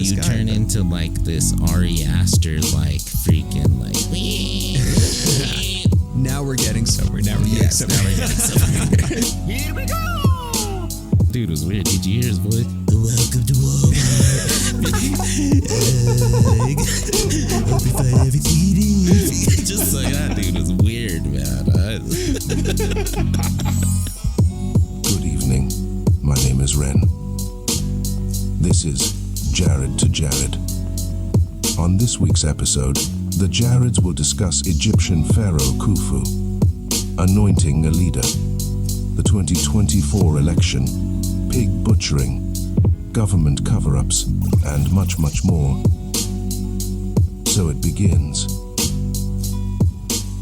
You turn into like this Ari Aster like freaking like. Now we're getting somewhere. Now we're getting somewhere. Here we go. Dude, it was weird. Did you hear his voice? Welcome to Walmart. Hope you find everything you need. Just like that, dude. It was weird, man. Good evening. My name is Ren. This is Jared to Jared. On this week's episode, the Jareds will discuss Egyptian Pharaoh Khufu, anointing a leader, the 2024 election, pig butchering, government cover-ups, and much, much more. So it begins.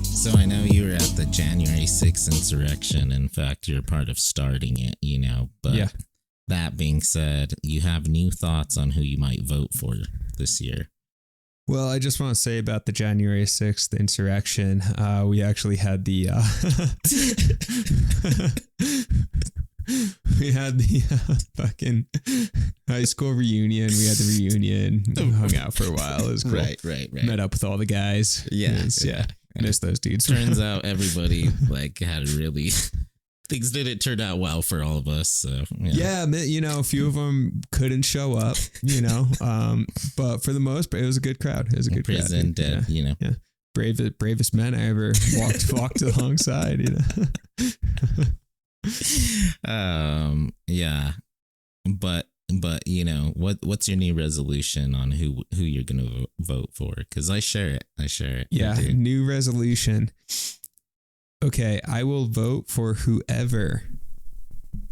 So I know you were at the January 6th insurrection. In fact, you're part of starting it, you know. But that being said, you have new thoughts on who you might vote for this year. Well, I just want to say about the January 6th insurrection, we actually had the fucking high school reunion. We had the reunion, hung out for a while. It was cool. Right. Met up with all the guys. Yeah. Missed those dudes. Turns out everybody like had a really... Things didn't turn out well for all of us. So, yeah, you know, a few of them couldn't show up, you know, but for the most part, it was a good crowd. It was a good prison, crowd. Dead, you know. Yeah. Bravest men I ever walked alongside, you know. Yeah. But you know, what's your new resolution on who you're going to vote for? Because I share it. Yeah, new resolution. Okay, I will vote for whoever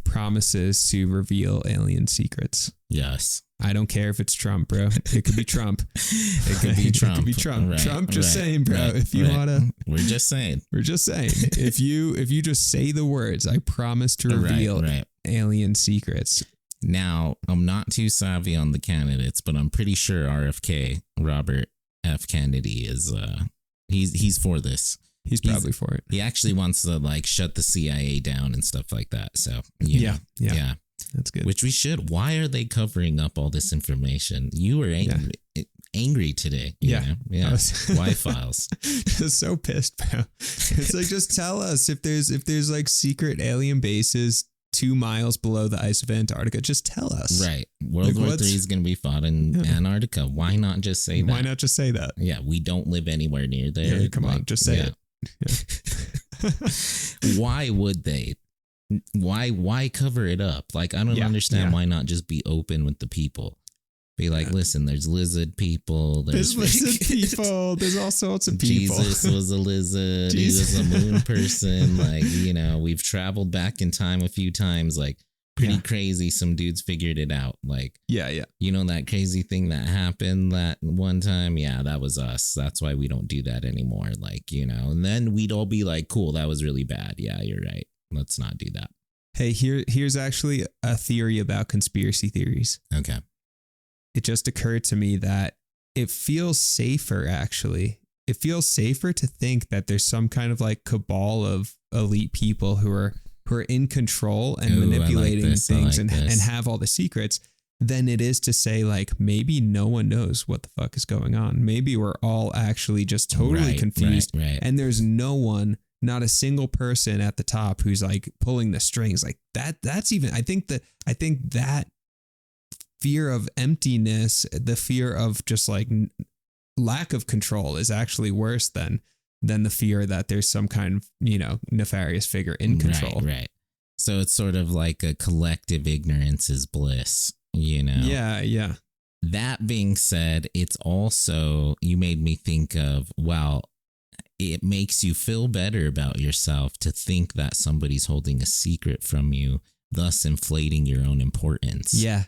promises to reveal alien secrets. Yes. I don't care if it's Trump, bro. It could be Trump. It could be Trump. It could be Trump. Right, Trump, just saying, bro. If you wanna, we're just saying. If you just say the words, I promise to reveal alien secrets. Now, I'm not too savvy on the candidates, but I'm pretty sure RFK, Robert F. Kennedy, is he's for this. He's probably for it. He actually wants to like shut the CIA down and stuff like that. So yeah, that's good. Which we should. Why are they covering up all this information? You were angry today. You know? Why files? Just so pissed, bro. It's like, just tell us if there's like secret alien bases 2 miles below the ice of Antarctica. Just tell us. Right. World War III is going to be fought in Antarctica. Why not just say that? Why not just say that? Yeah, we don't live anywhere near there. Yeah, come on, just say it. Yeah. Why would they? Why cover it up? Like, I don't understand why not just be open with the people. Be like, listen, there's lizard people. There's lizard people. There's all sorts of people. Jesus was a lizard. He was a moon person. Like, you know, we've traveled back in time a few times. Like, pretty crazy. Some dudes figured it out. Like, you know, that crazy thing that happened that one time. Yeah, that was us. That's why we don't do that anymore. Like, you know, and then we'd all be like, cool, that was really bad. Yeah, you're right. Let's not do that. Hey, here's actually a theory about conspiracy theories. Okay. It just occurred to me that it feels safer, actually. It feels safer to think that there's some kind of like cabal of elite people who are in control and manipulating things and have all the secrets than it is to say like, maybe no one knows what the fuck is going on. Maybe we're all actually just totally confused. Right. And there's no one, not a single person at the top who's like pulling the strings like that. That's even, I think that fear of emptiness, the fear of just like lack of control is actually worse than the fear that there's some kind of, you know, nefarious figure in control. Right. So it's sort of like a collective ignorance is bliss, you know? Yeah. That being said, it's also, you made me think of, wow, it makes you feel better about yourself to think that somebody's holding a secret from you, thus inflating your own importance. Yeah.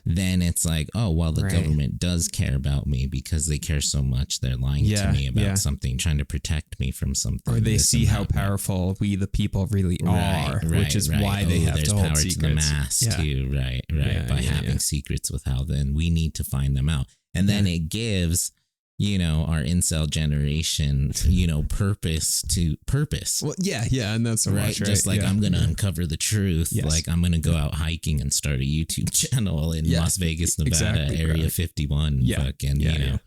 Then it's like, oh, well, the government does care about me because they care so much. They're lying to me about something, trying to protect me from something. Or they see how powerful we, the people, really are, which is why they have to hold power secrets. To the mass too, right. By having secrets with how then we need to find them out. And then it gives, our incel generation, purpose. Well, yeah, and that's so right. Much, right? Just like I'm going to uncover the truth. Yes. Like I'm going to go out hiking and start a YouTube channel in Las Vegas, Nevada, Area 51. Fucking,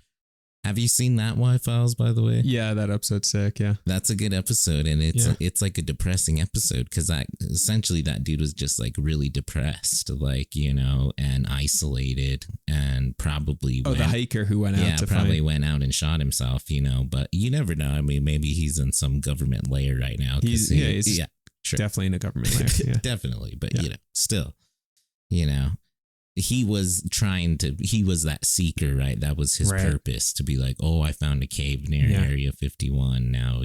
Have you seen that Y-Files, by the way? Yeah, that episode's sick. Yeah, that's a good episode, and it's like a depressing episode because essentially that dude was just like really depressed, like and isolated, and probably the hiker who went out went out and shot himself, But you never know. I mean, maybe he's in some government layer right now. He's sure. Definitely in a government layer. Yeah. Definitely, but still, he was that seeker, right? That was his purpose, to be like, oh, I found a cave near Area 51. Now,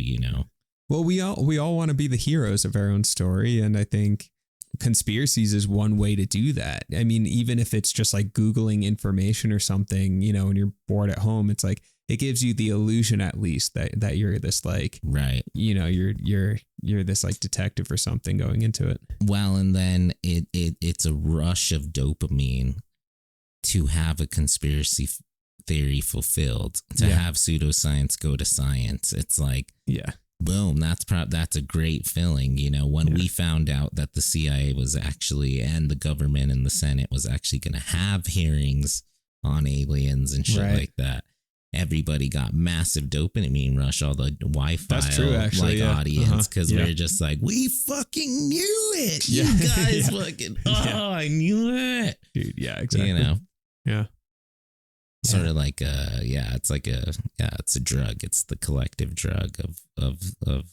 Well, we all want to be the heroes of our own story. And I think conspiracies is one way to do that. I mean, even if it's just like Googling information or something, when you're bored at home, it's like, it gives you the illusion at least that you're this like, right. You're this like detective or something going into it. Well, and then it's a rush of dopamine to have a conspiracy theory fulfilled, to have pseudoscience go to science. It's like, boom, that's a great feeling. When we found out that the CIA was actually, and the government and the Senate was actually going to have hearings on aliens and shit like that. Everybody got massive dopamine rush, all the Wi-Fi That's true, actually, audience, because we're just like, we fucking knew it. You guys fucking, I knew it. Dude, yeah, exactly. Yeah. Sort of like it's like it's a drug. It's the collective drug of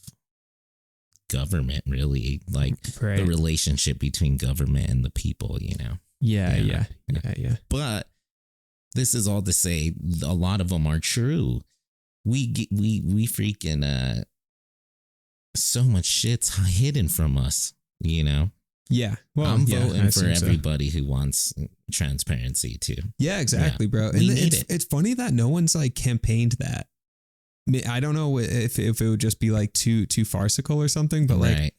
government, really, like the relationship between government and the people, Yeah. But this is all to say, a lot of them are true. We freaking so much shit's hidden from us, Yeah. Well, I'm voting for everybody who wants transparency too. Yeah, exactly, bro. And it's funny that no one's like campaigned that. I mean, I don't know if it would just be like too farcical or something, but like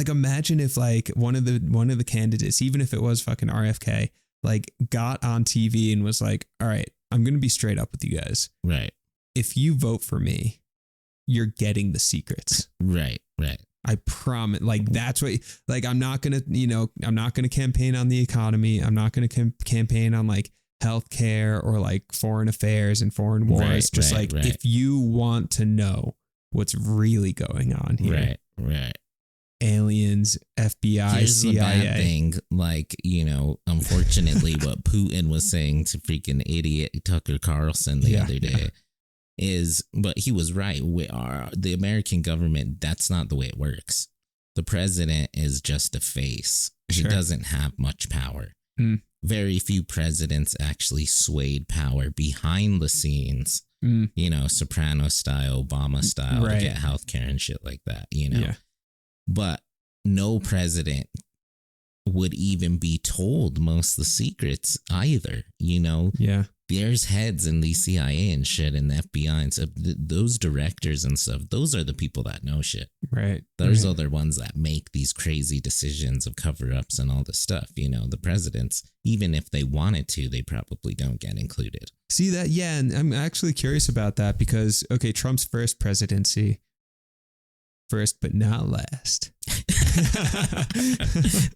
imagine if like one of the candidates, even if it was fucking RFK, like got on TV and was like, all right, I'm going to be straight up with you guys. Right. If you vote for me, you're getting the secrets. Right. I promise. Like, that's what, like, I'm not going to campaign on the economy. I'm not going to campaign on like healthcare or like foreign affairs and foreign wars. If you want to know what's really going on here. Right. Aliens, FBI, Here's CIA. The bad thing, like, unfortunately, what Putin was saying to freaking idiot Tucker Carlson the other day but he was right. The American government, that's not the way it works. The president is just a face. He doesn't have much power. Very few presidents actually swayed power behind the scenes, Soprano style, Obama style, to get healthcare and shit like that, But no president would even be told most of the secrets either, Yeah. There's heads in the CIA and shit and the FBI and stuff. Those directors and stuff, those are the people that know shit. Right. Those are the ones that make these crazy decisions of cover-ups and all this stuff. The presidents, even if they wanted to, they probably don't get included. See that? Yeah. And I'm actually curious about that because, okay, Trump's first presidency, first but not last.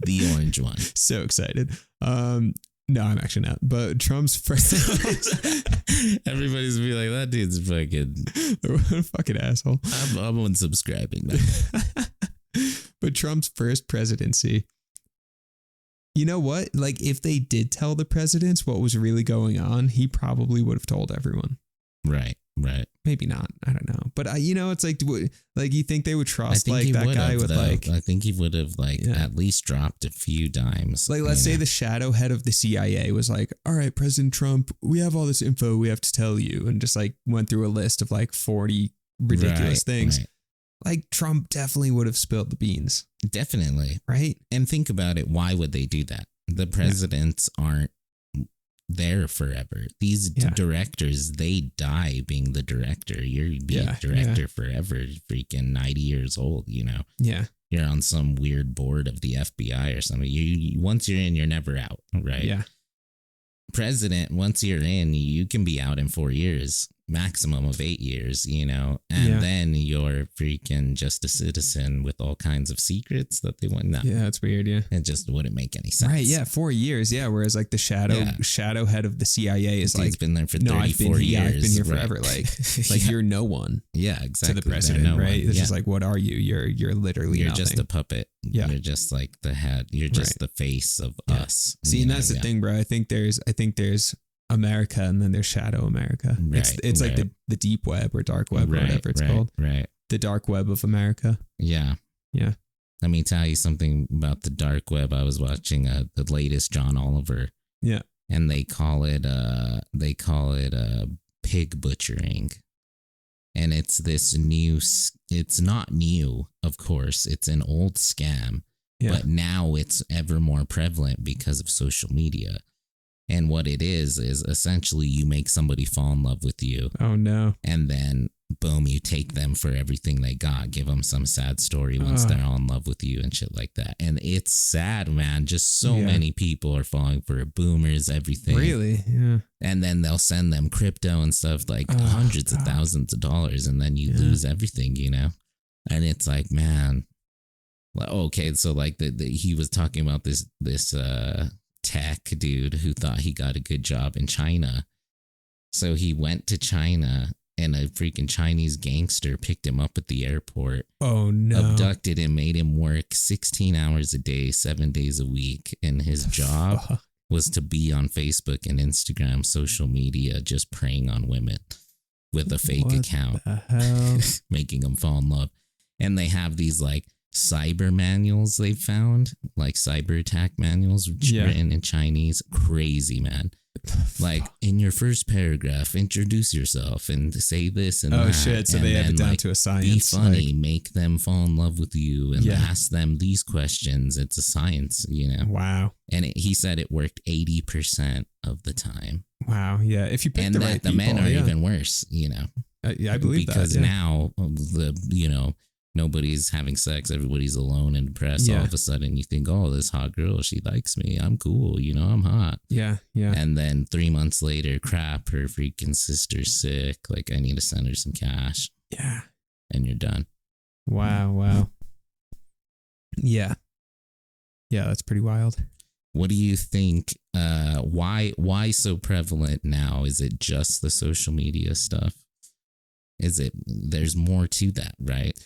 The orange one. So excited. No, I'm actually not. But Trump's first. Everybody's be like, that dude's fucking fucking asshole. I'm unsubscribing now. But Trump's first presidency. You know what? Like, if they did tell the presidents what was really going on, he probably would have told everyone. Right. Maybe not. I don't know. But it's like you think they would trust like that guy with like? I think he would have at least dropped a few dimes. Like, let's say the shadow head of the CIA was like, all right, President Trump, we have all this info we have to tell you, and just like went through a list of like 40 ridiculous things. Right. Like, Trump definitely would have spilled the beans. Definitely. Right. And think about it. Why would they do that? The presidents aren't there forever. These directors, they die being the director. You're being director forever, freaking 90 years old, Yeah. You're on some weird board of the FBI or something. You once you're in, you're never out, right? Yeah. president, once you're in, you can be out in 4 years, maximum of 8 years, and then you're freaking just a citizen with all kinds of secrets that they want. No. Yeah, it's weird. Yeah, it just wouldn't make any sense. Right? Yeah, 4 years. Yeah, whereas like the shadow head of the CIA is like, been there for 34 years. Yeah, I've been here forever. Like you're no one. Yeah, exactly. To the president, right? It's just like, what are you? You're literally you're nothing. Just a puppet. Yeah, you're just like the head. You're just the face of us. See, and that's the thing, bro. I think there's America, and then there's Shadow America. It's like the deep web or dark web, or whatever it's called. Right. The dark web of America. Yeah. Yeah. Let me tell you something about the dark web. I was watching the latest John Oliver. Yeah. And they call it pig butchering. And it's this new, it's not new, of course. It's an old scam. Yeah. But now it's ever more prevalent because of social media. And what it is essentially you make somebody fall in love with you. Oh, no. And then, boom, you take them for everything they got. Give them some sad story once they're all in love with you and shit like that. And it's sad, man. Just so many people are falling for it. Boomers, everything. Really? Yeah. And then they'll send them crypto and stuff, like hundreds of thousands of dollars. And then you lose everything, And it's like, man. Okay, so like he was talking about this tech dude who thought he got a good job in China. So he went to China and a freaking Chinese gangster picked him up at the airport. Oh no. Abducted him, made him work 16 hours a day, 7 days a week. And his job was to be on Facebook and Instagram, social media, just preying on women with a fake account, making them fall in love. And they have these like cyber manuals they found, like cyber attack manuals written in Chinese. Crazy, man. Like in your first paragraph, introduce yourself and say this and that. Oh shit! So they have it down to a science. Be funny, make them fall in love with you, and ask them these questions. It's a science, Wow. And he said it worked 80% of the time. Wow. Yeah. If you pick the right people, the men are even worse. I believe because now nobody's having sex. Everybody's alone and depressed. All of a sudden you think, oh, this hot girl, she likes me. I'm cool. I'm hot. Yeah. Yeah. And then 3 months later, crap, her freaking sister's sick. Like, I need to send her some cash. Yeah. And you're done. Wow. Yeah. Yeah. That's pretty wild. What do you think? Why so prevalent now? Is it just the social media stuff? There's more to that, right?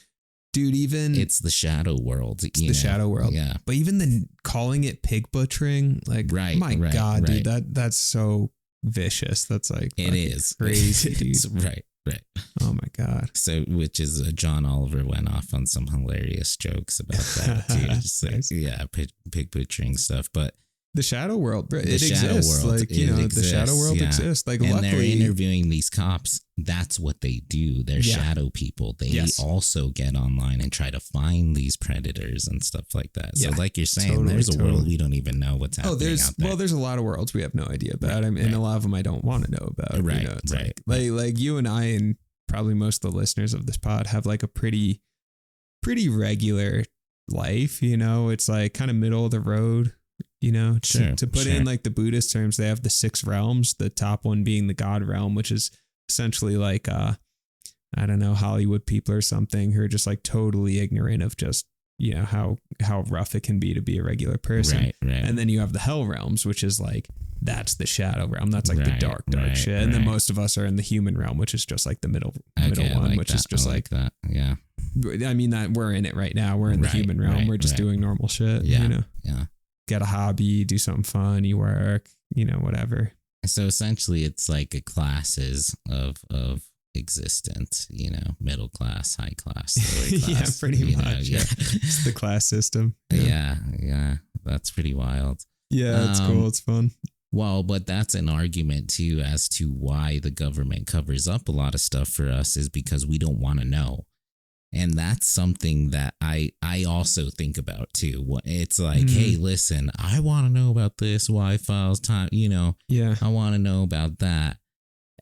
Dude, even it's the shadow world. It's the shadow world. Yeah. But even calling it pig butchering, like, my God, dude, that's so vicious. That's like, it is crazy, dude. Right. Oh my God. So, which is John Oliver went off on some hilarious jokes about that too. Just like, pig butchering stuff. But the shadow world, bro, it exists. Like, the shadow world exists. Like, and luckily, they're interviewing these cops. That's what they do. They're shadow people. They also get online and try to find these predators and stuff like that. So, like you're saying, there's a world we don't even know what's happening out there. Well, there's a lot of worlds we have no idea about. And a lot of them I don't want to know about. Right, Like you and I and probably most of the listeners of this pod have like a pretty regular life. It's like kind of middle of the road. To put in like the Buddhist terms, they have the 6 realms, the top one being the God realm, which is essentially like, I don't know, Hollywood people or something who are just like totally ignorant of just, how rough it can be to be a regular person. Right. And then you have the hell realms, which is like, that's the shadow realm. That's like the dark shit. And then most of us are in the human realm, which is just like the middle one, which is just like that. Yeah. I mean, that we're in it right now. We're in the human realm. We're just doing normal shit. Yeah. Get a hobby, do something fun, you work, whatever. So essentially it's like a classes of existence, middle class, high class, lower class. Yeah, pretty much. It's the class system. Yeah. That's pretty wild. Yeah, it's cool. It's fun. Well, but that's an argument too as to why the government covers up a lot of stuff for us is because we don't want to know. And that's something that I also think about too. It's like, hey, listen, I want to know about this Y-Files time, Yeah. I want to know about that.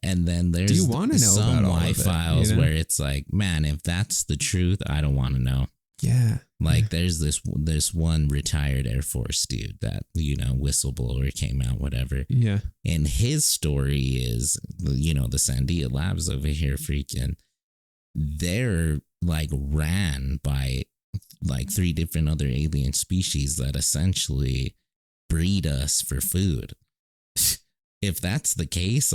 And then there's some Y-Files where it's like, man, if that's the truth, I don't want to know. Yeah. Like there's this one retired Air Force dude that, you know, whistleblower came out, whatever. Yeah. And his story is, you know, the Sandia Labs over here freaking, they're like ran by like 3 different other alien species that essentially breed us for food. If that's the case,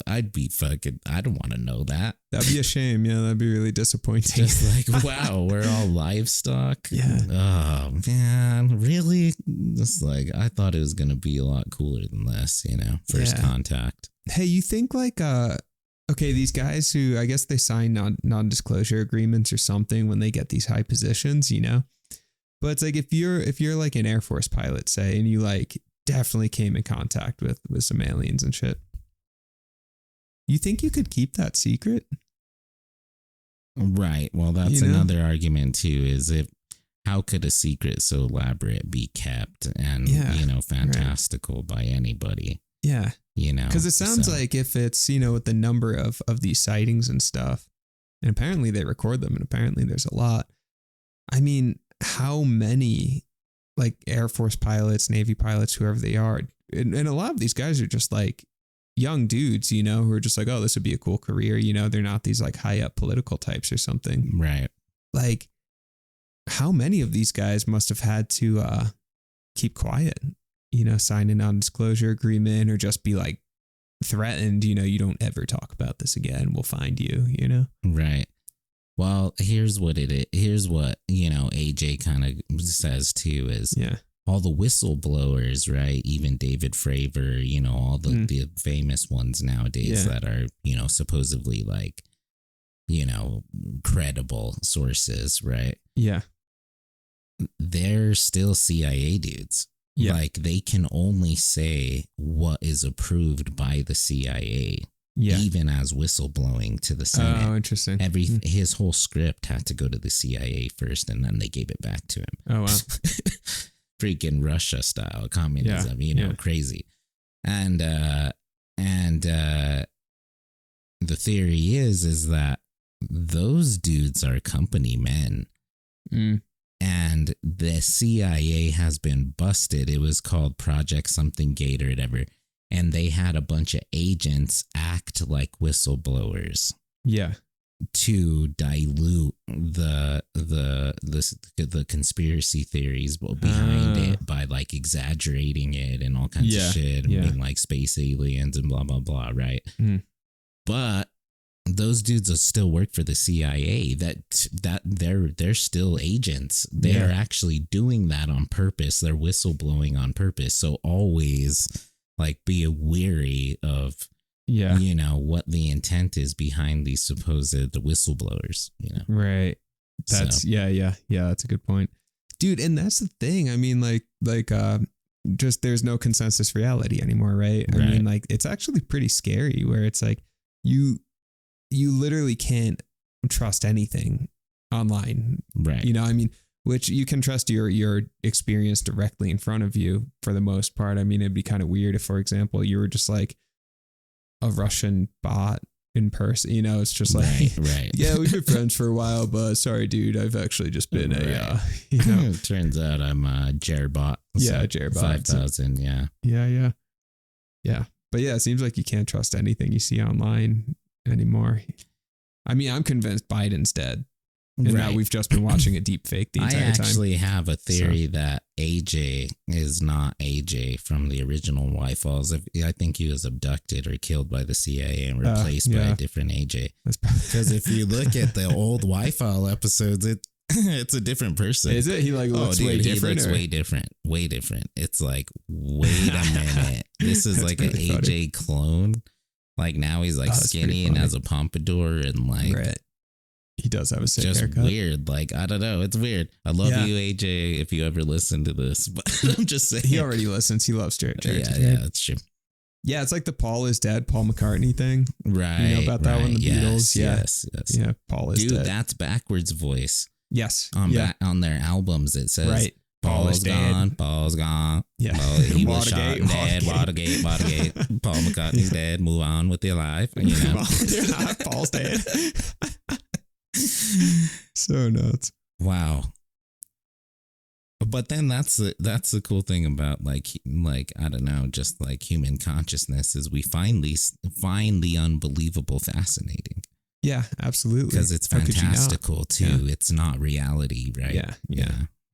I'd be fucking, I don't want to know that. That'd be a shame. Yeah, that'd be really disappointing. Just like, wow, we're all livestock. Yeah. Oh, man, really? Just like, I thought it was going to be a lot cooler than this, you know, first contact. Hey, you think like, okay, these guys who, I guess they sign non-disclosure agreements or something when they get these high positions, you know? But it's like, if you're like an Air Force pilot, say, and you like definitely came in contact with some aliens and shit, you think you could keep that secret? Right. Well, that's another argument too, is how could a secret so elaborate be kept and, you know, fantastical by anybody? Yeah. You know, because it sounds like if it's, you know, with the number of these sightings and stuff, and apparently they record them and apparently there's a lot. I mean, how many like Air Force pilots, Navy pilots, whoever they are, and a lot of these guys are just like young dudes, you know, who are just like, oh, this would be a cool career. You know, they're not these like high up political types or something. Right. Like, how many of these guys must have had to keep quiet, you know, sign a non-disclosure agreement or just be like threatened, you know, you don't ever talk about this again. We'll find you, you know? Right. Well, here's what it is. Here's what, you know, AJ kind of says too is all the whistleblowers, right? Even David Fravor, you know, all the famous ones nowadays that are, you know, supposedly like, you know, credible sources, right? Yeah. They're still CIA dudes. Yeah. Like they can only say what is approved by the CIA. Yeah. Even as whistleblowing to the Senate. Oh, interesting. His whole script had to go to the CIA first and then they gave it back to him. Oh, wow. Freaking Russia style communism, you know, crazy. And the theory is that those dudes are company men. And the CIA has been busted. It was called Project Something Gate or whatever. And they had a bunch of agents act like whistleblowers. Yeah. To dilute the conspiracy theories behind it by like exaggerating it and all kinds of shit and being like space aliens and blah blah blah, right? But those dudes will still work for the CIA. That they're still agents. They are actually doing that on purpose. They're whistleblowing on purpose. So always like be wary of you know what the intent is behind these supposed whistleblowers, you know. Right. That's that's a good point, dude. And that's the thing. I mean, like just there's no consensus reality anymore, right? I mean, like it's actually pretty scary where it's like you literally can't trust anything online, right? You know, I mean, which you can trust your experience directly in front of you for the most part. I mean, it'd be kind of weird if, for example, you were just like a Russian bot in person, you know, it's just like, yeah, we've been friends for a while, but sorry, dude, I've actually just been you know. Turns out I'm a Jare bot. Yeah, Jare bot. 5,000, yeah. But yeah, it seems like you can't trust anything you see online anymore. I mean, I'm convinced Biden's dead. And now we've just been watching a deep fake the entire time. I actually have a theory that AJ is not AJ from the original Y-Files. I think he was abducted or killed by the CIA and replaced by a different AJ. Because if you look at the old Y-File episodes, it's a different person. Is it? He like looks way different? He looks way different. Way different. It's like, wait a minute. This is like an AJ clone. Like now he's like skinny and has a pompadour and like... Right. He does have a sick just haircut. Weird. Like, I don't know. It's weird. I love you, AJ, if you ever listen to this. But I'm just saying. He already listens. He loves Jare. Yeah, that's true. Yeah, it's like the Paul is dead, Paul McCartney thing. Right. You know about that one, the Beatles? Yes. Yeah, Paul is dead. Dude, that's backwards voice. Yes. On their albums, it says, Paul's gone, Paul's gone. Yeah. He was shot and dead. Watergate. Paul McCartney's dead. Move on with your life. You know. Paul's dead. So nuts. Wow. But then that's the cool thing about like I don't know, just like human consciousness is we find the unbelievable fascinating. Yeah, absolutely. Because it's fantastical too. Yeah. It's not reality, right? Yeah.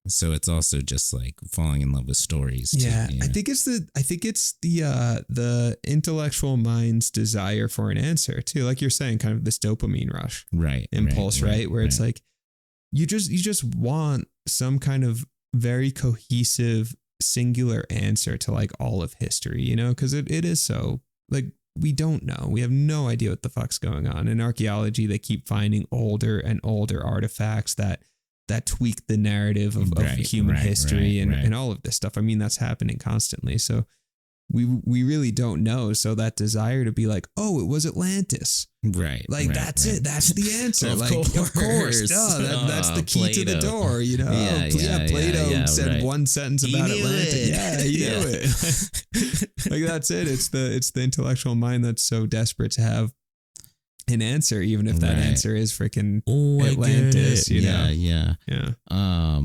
So it's also just like falling in love with stories. Too, yeah, I think it's the intellectual mind's desire for an answer too. Like you're saying, kind of this dopamine rush, impulse, right? Where it's like you just want some kind of very cohesive, singular answer to like all of history, you know, because it is so like we don't know. We have no idea what the fuck's going on. In archaeology, they keep finding older and older artifacts that tweak the narrative of human history and all of this stuff. I mean, that's happening constantly. So we really don't know. So that desire to be like, oh, it was Atlantis. Right. Like that's it. That's the answer. Of like, course. That's the key Plato. To the door, you know? Plato said one sentence about Atlantis. Yeah, he knew it. Like that's it. It's the intellectual mind that's so desperate to have an answer, even if that answer is freaking Atlantis, you know? Yeah.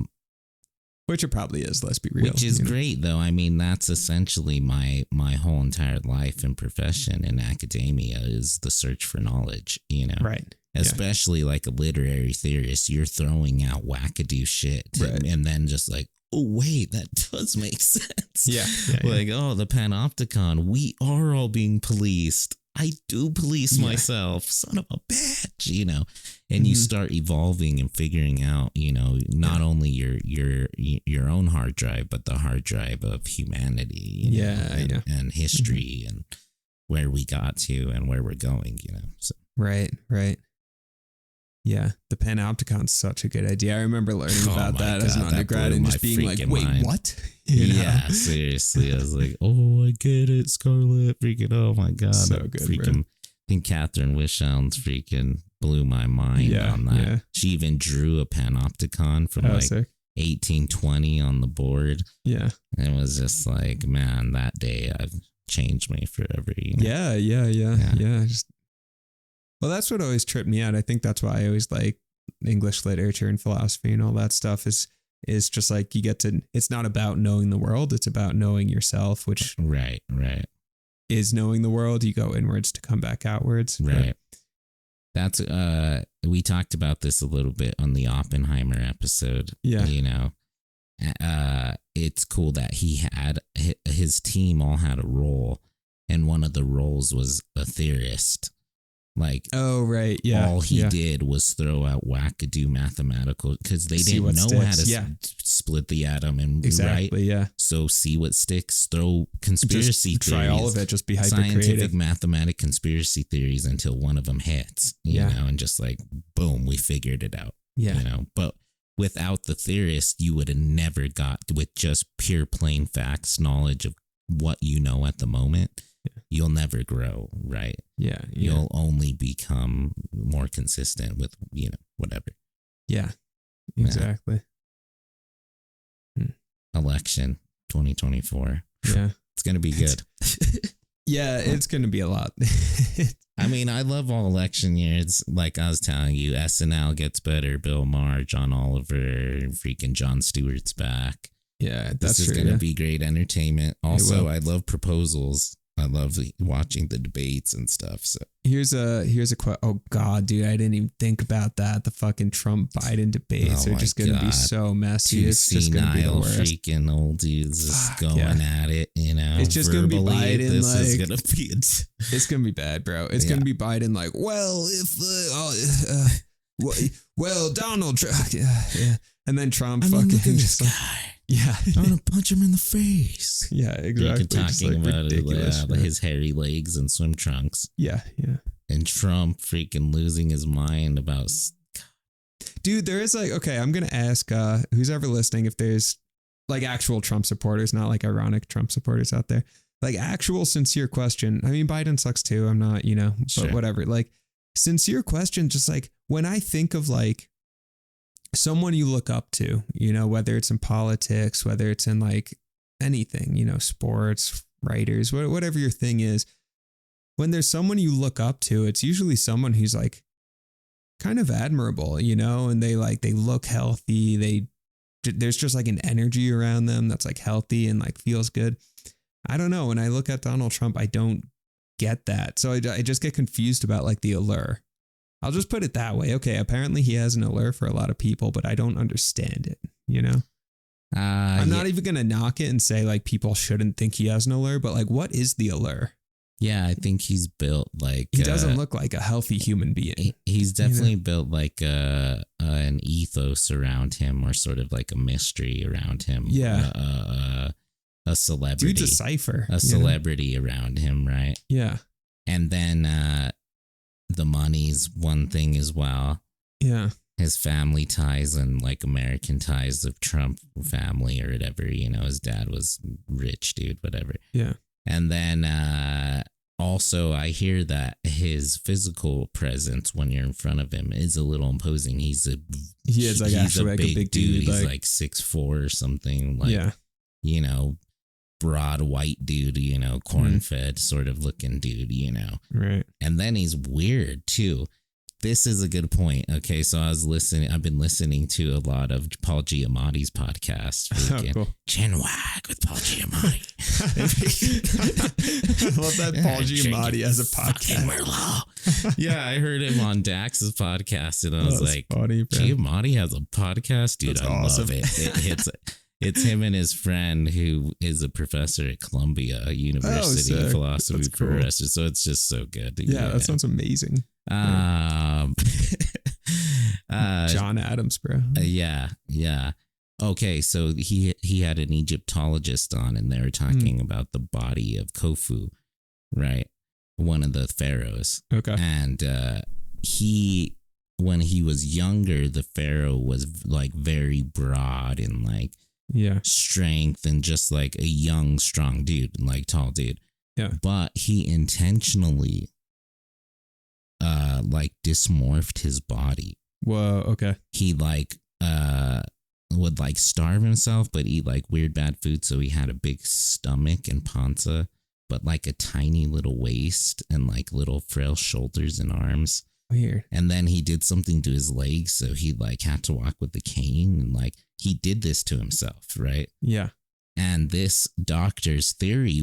Which it probably is, let's be real. Which is great, though. I mean, that's essentially my whole entire life and profession in academia is the search for knowledge, you know? Right. Especially like a literary theorist, you're throwing out wackadoo shit and then just like, oh, wait, that does make sense. Yeah. Like, oh, the panopticon, we are all being policed. I do police myself, son of a bitch, you know, and you start evolving and figuring out, you know, not only your own hard drive, but the hard drive of humanity, you know, and history and where we got to and where we're going, you know. So. Right. Yeah, the panopticon's such a good idea. I remember learning about that as an undergrad and just being like, wait, mind. What? Yeah, seriously. I was like, oh, I get it, Scarlett. Freaking, oh my God. So good, freaking, bro. I think Catherine Wishounds freaking blew my mind on that. Yeah. She even drew a panopticon from 1820 on the board. Yeah. And it was just like, man, that day I've changed me forever. You know? Yeah. Well, that's what always tripped me out. I think that's why I always like English literature and philosophy and all that stuff is just like you get to, it's not about knowing the world. It's about knowing yourself, which is knowing the world. You go inwards to come back outwards. Right. That's, we talked about this a little bit on the Oppenheimer episode. Yeah. You know, it's cool that his team all had a role and one of the roles was a theorist. Like, oh, right. Yeah. All he did was throw out wackadoo mathematical because they didn't know how to split the atom. And exactly. Yeah. So see what sticks, throw conspiracy theories. Try all of it. Just be hyper scientific, mathematic conspiracy theories until one of them hits, you know, and just like, boom, we figured it out. Yeah. You know, but without the theorist, you would have never got with just pure plain facts, knowledge of what you know at the moment. You'll never grow, right? Yeah. You'll only become more consistent with, you know, whatever. Yeah, exactly. Election 2024. Yeah. It's going to be good. Yeah, it's going to be a lot. I mean, I love all election years. Like I was telling you, SNL gets better. Bill Maher, John Oliver, freaking Jon Stewart's back. Yeah, this is going to be great entertainment. Also, I love proposals. I love watching the debates and stuff. So here's a oh God, dude, I didn't even think about that. The fucking Trump Biden debates are just going to be so messy. It's just going to be the worst. Freaking old dudes just going at it. You know, it's just going to be Biden. This is going to be. It's going to be bad, bro. It's going to be Biden. Like, well, if Donald Trump, and then Trump fucking just like. Yeah. I want to punch him in the face. Yeah, exactly. Talking about his hairy legs and swim trunks. Yeah. And Trump freaking losing his mind about... Dude, there is like, okay, I'm going to ask who's ever listening if there's like actual Trump supporters, not like ironic Trump supporters out there. Like actual sincere question. I mean, Biden sucks too. I'm not, you know, but whatever. Like sincere question, just like when I think of like, someone you look up to, you know, whether it's in politics, whether it's in like anything, you know, sports, writers, whatever your thing is, when there's someone you look up to, it's usually someone who's like kind of admirable, you know, and they look healthy. There's just like an energy around them that's like healthy and like feels good. I don't know. When I look at Donald Trump, I don't get that. So I just get confused about like the allure. I'll just put it that way. Okay, apparently he has an allure for a lot of people, but I don't understand it, you know? I'm not even going to knock it and say like people shouldn't think he has an allure, but like what is the allure? Yeah, I think he's built like... He doesn't look like a healthy human being. He's definitely built like an ethos around him, or sort of like a mystery around him. Yeah. A celebrity. Dude's a cipher. A celebrity around him, right? Yeah. And then the money's one thing as well. Yeah. His family ties and like American ties of Trump family or whatever, you know, his dad was rich dude, whatever. Yeah. And then also I hear that his physical presence when you're in front of him is a little imposing. He is actually a big dude. He's like 6'4" or something. Like, yeah. You know, broad white dude, you know, corn-fed sort of looking dude, you know. Right. And then he's weird too. This is a good point. Okay, so I've been listening to a lot of Paul Giamatti's podcast. Cool. Chinwag with Paul Giamatti. I love that Paul Giamatti as a podcast. Yeah, I heard him on Dax's podcast and I was like, funny, Giamatti has a podcast? Dude, that's I awesome. love it. It's him and his friend who is a professor at Columbia University of Philosophy professor. So it's just so good. Yeah, that sounds amazing. John Adams, bro. Yeah. Okay, so he had an Egyptologist on, and they were talking about the body of Khufu, right? One of the pharaohs. Okay, and when he was younger, the pharaoh was like very broad and like strength and just like a young, strong dude, like tall dude. Yeah, but he intentionally like dysmorphed his body. Whoa, okay. He like would like starve himself but eat like weird bad food, so he had a big stomach and panza but like a tiny little waist and like little frail shoulders and arms. Weird. And then he did something to his legs, so he like had to walk with the cane, and like he did this to himself, right? Yeah. And this doctor's theory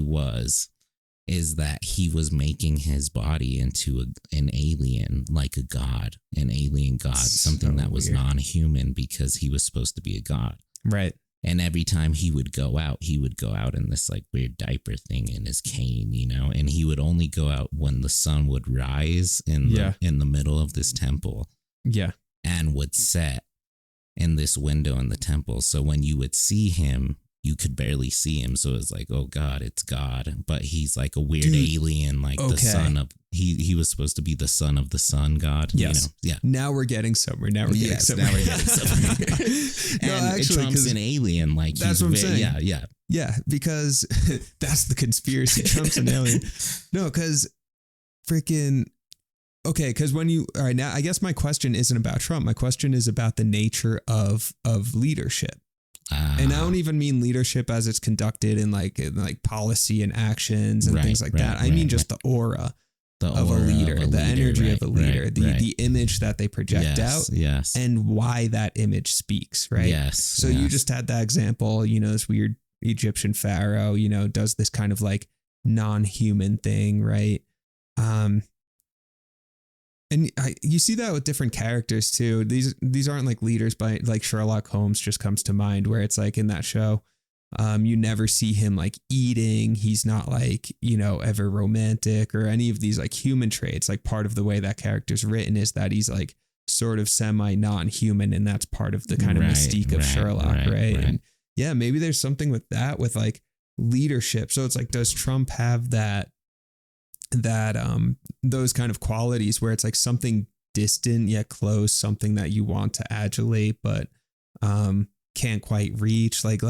is that he was making his body into an alien, like a god, an alien god, something that was non-human because he was supposed to be a god. Right. And every time he would go out in this like weird diaper thing in his cane, you know, and he would only go out when the sun would rise in the middle of this temple. Yeah. And would set in this window in the temple. So when you would see him, you could barely see him. So it's like, oh God, it's God. But he's like a weird alien, like the son of, he was supposed to be the son of the sun god. Yes. You know? Yeah. Now we're getting somewhere. Now we're getting somewhere. And actually, Trump's an alien. Like that's what I'm saying. Yeah. Yeah. Because that's the conspiracy. Trump's an alien. No, because freaking. Okay, because all right, now I guess my question isn't about Trump. My question is about the nature of leadership. And I don't even mean leadership as it's conducted in like policy and actions and things like that. I mean just the aura of a leader, the energy of a leader, the image that they project out, and why that image speaks, right? Yes. So you just had that example, you know, this weird Egyptian pharaoh, you know, does this kind of like non-human thing, right? And you see that with different characters too. These aren't like leaders, but like Sherlock Holmes just comes to mind, where it's like in that show, you never see him like eating. He's not like, you know, ever romantic or any of these like human traits. Like part of the way that character's written is that he's like sort of semi non-human, and that's part of the kind of mystique of Sherlock, right? And yeah, maybe there's something with that, with like leadership. So it's like, does Trump have that those kind of qualities where it's like something distant yet close, something that you want to adulate but can't quite reach, like